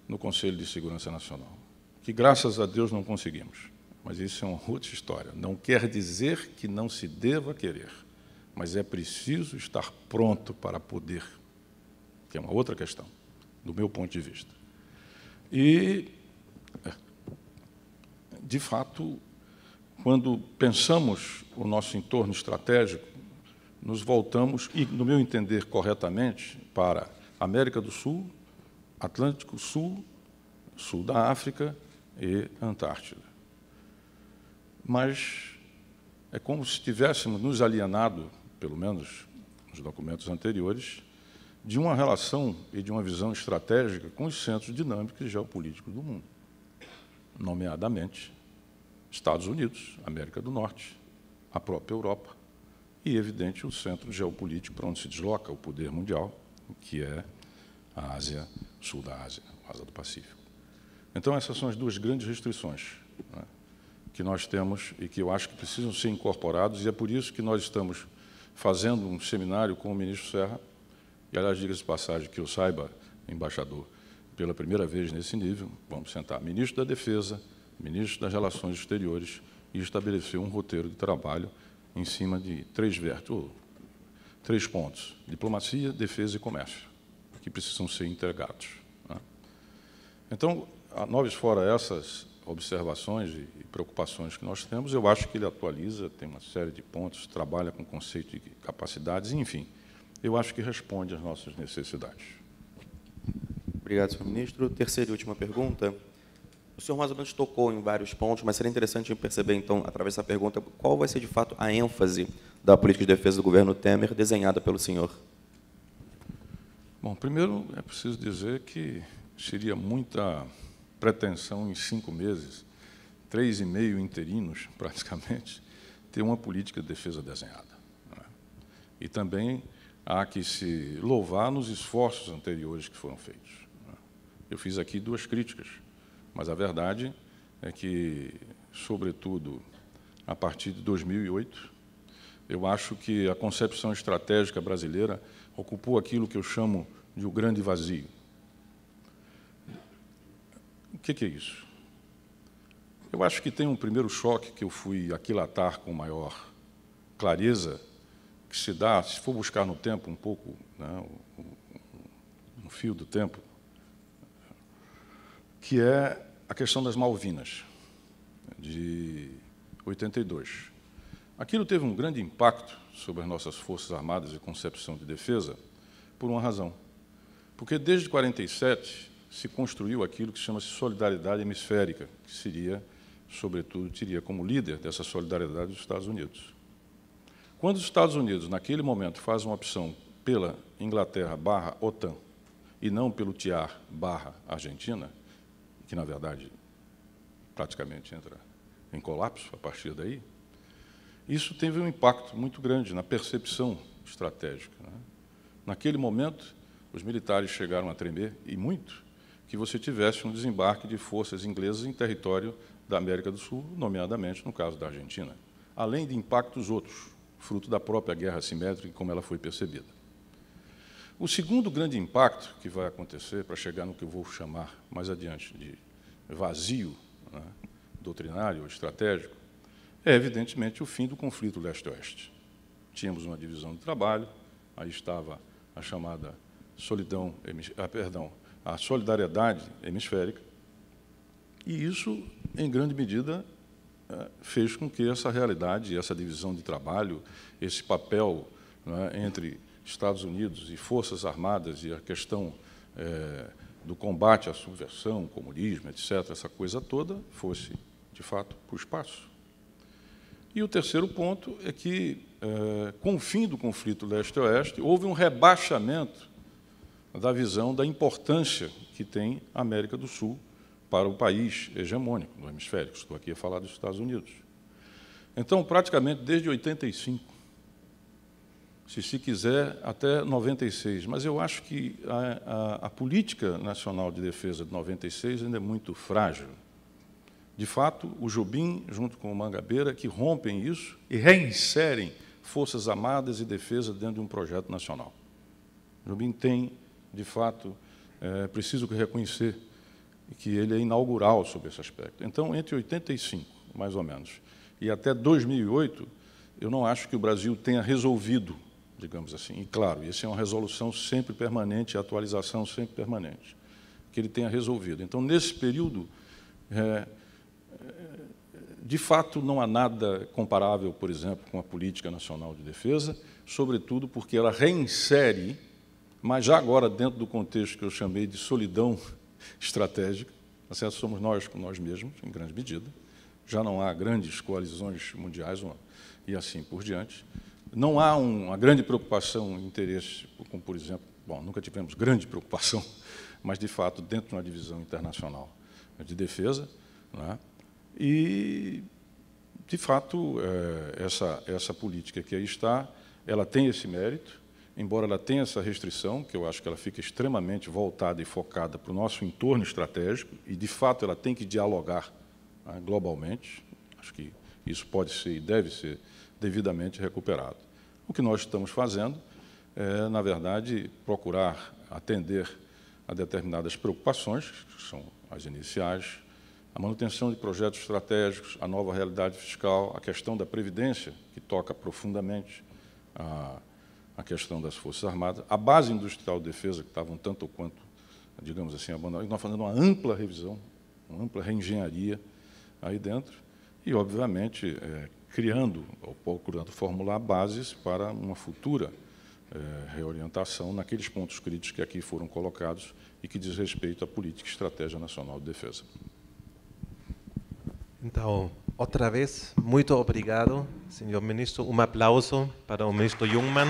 no Conselho de Segurança Nacional, que, graças a Deus, não conseguimos. Mas isso é uma outra história. Não quer dizer que não se deva querer, mas é preciso estar pronto para poder, que é uma outra questão, do meu ponto de vista. E, de fato, quando pensamos o nosso entorno estratégico, nos voltamos, e, no meu entender corretamente, para América do Sul, Atlântico Sul, Sul da África e Antártida. Mas é como se tivéssemos nos alienado, pelo menos nos documentos anteriores, de uma relação e de uma visão estratégica com os centros dinâmicos e geopolíticos do mundo, nomeadamente Estados Unidos, América do Norte, a própria Europa e, evidente, o centro geopolítico para onde se desloca o poder mundial, que é a Ásia, sul da Ásia, a Ásia do Pacífico. Então, essas são as duas grandes restrições, né, que nós temos e que eu acho que precisam ser incorporados, e é por isso que nós estamos fazendo um seminário com o ministro Serra, e, aliás, diga-se de passagem, que eu saiba, embaixador, pela primeira vez nesse nível, vamos sentar ministro da Defesa, ministro das Relações Exteriores, e estabelecer um roteiro de trabalho em cima de três pontos: diplomacia, defesa e comércio, que precisam ser integrados, né? Então, noves fora essas observações e preocupações que nós temos, eu acho que ele atualiza, tem uma série de pontos, trabalha com conceito de capacidades, enfim, eu acho que responde às nossas necessidades. Obrigado, senhor ministro. Terceira e última pergunta. O senhor mais ou menos tocou em vários pontos, mas seria interessante perceber, então, através dessa pergunta, qual vai ser, de fato, a ênfase da política de defesa do governo Temer desenhada pelo senhor? Bom, primeiro é preciso dizer que seria muita pretensão em 5 meses, 3,5 interinos, praticamente, ter uma política de defesa desenhada, né? E também há que se louvar nos esforços anteriores que foram feitos, né? Eu fiz aqui 2 críticas, mas a verdade é que, sobretudo, a partir de 2008, eu acho que a concepção estratégica brasileira ocupou aquilo que eu chamo de o grande vazio. O que é isso? Eu acho que tem um primeiro choque que eu fui aquilatar com maior clareza, que se dá, se for buscar no tempo um pouco, né, no fio do tempo, que é a questão das Malvinas, de 82. Aquilo teve um grande impacto sobre as nossas Forças Armadas e concepção de defesa por uma razão. Porque, desde 47, se construiu aquilo que chama-se solidariedade hemisférica, que seria, sobretudo, teria como líder dessa solidariedade os Estados Unidos. Quando os Estados Unidos, naquele momento, fazem uma opção pela Inglaterra/OTAN e não pelo TIAR/Argentina, que, na verdade, praticamente entra em colapso a partir daí, isso teve um impacto muito grande na percepção estratégica, né? Naquele momento, os militares chegaram a tremer, e muito, que você tivesse um desembarque de forças inglesas em território da América do Sul, nomeadamente no caso da Argentina, além de impactos outros, fruto da própria guerra assimétrica e como ela foi percebida. O segundo grande impacto que vai acontecer, para chegar no que eu vou chamar mais adiante de vazio, né, doutrinário ou estratégico, é, evidentemente, o fim do conflito leste-oeste. Tínhamos uma divisão de trabalho, aí estava a chamada a solidariedade hemisférica, e isso, em grande medida, fez com que essa realidade, essa divisão de trabalho, esse papel, né, entre Estados Unidos e Forças Armadas e a questão do combate à subversão, comunismo, etc., essa coisa toda, fosse, de fato, para o espaço. E o terceiro ponto é que, com o fim do conflito leste-oeste, houve um rebaixamento da visão da importância que tem a América do Sul para o país hegemônico do hemisfério. Estou aqui a falar dos Estados Unidos. Então, praticamente desde 85, se quiser, até 96, mas eu acho que a política nacional de defesa de 96 ainda é muito frágil. De fato, o Jobim, junto com o Mangabeira, que rompem isso e reinserem Forças Armadas e Defesa dentro de um projeto nacional. O Jobim tem, de fato, preciso reconhecer que ele é inaugural sobre esse aspecto. Então, entre 85, mais ou menos, e até 2008, eu não acho que o Brasil tenha resolvido, digamos assim, e claro, isso é uma resolução sempre permanente, atualização sempre permanente, que ele tenha resolvido. Então, nesse período, de fato, não há nada comparável, por exemplo, com a política nacional de defesa, sobretudo porque ela reinsere, mas já agora dentro do contexto que eu chamei de solidão estratégica, certo? Somos nós com nós mesmos, em grande medida, já não há grandes coalizões mundiais e assim por diante. Não há uma grande preocupação e interesse, como, por exemplo, bom, nunca tivemos grande preocupação, mas, de fato, dentro de uma divisão internacional de defesa, né? E, de fato, essa política que aí está, ela tem esse mérito, embora ela tenha essa restrição, que eu acho que ela fica extremamente voltada e focada para o nosso entorno estratégico, e, de fato, ela tem que dialogar, né, globalmente. Acho que isso pode ser e deve ser devidamente recuperado. O que nós estamos fazendo é, na verdade, procurar atender a determinadas preocupações, que são as iniciais, a manutenção de projetos estratégicos, a nova realidade fiscal, a questão da previdência, que toca profundamente a questão das Forças Armadas, a base industrial de defesa, que estava um tanto ou quanto, digamos assim, abandonada. Nós fazendo uma ampla revisão, uma ampla reengenharia aí dentro, e, obviamente, criando ou procurando formular bases para uma futura reorientação naqueles pontos críticos que aqui foram colocados e que diz respeito à política e estratégia nacional de defesa. Então, outra vez, muito obrigado, senhor ministro. Um aplauso para o ministro Jungmann.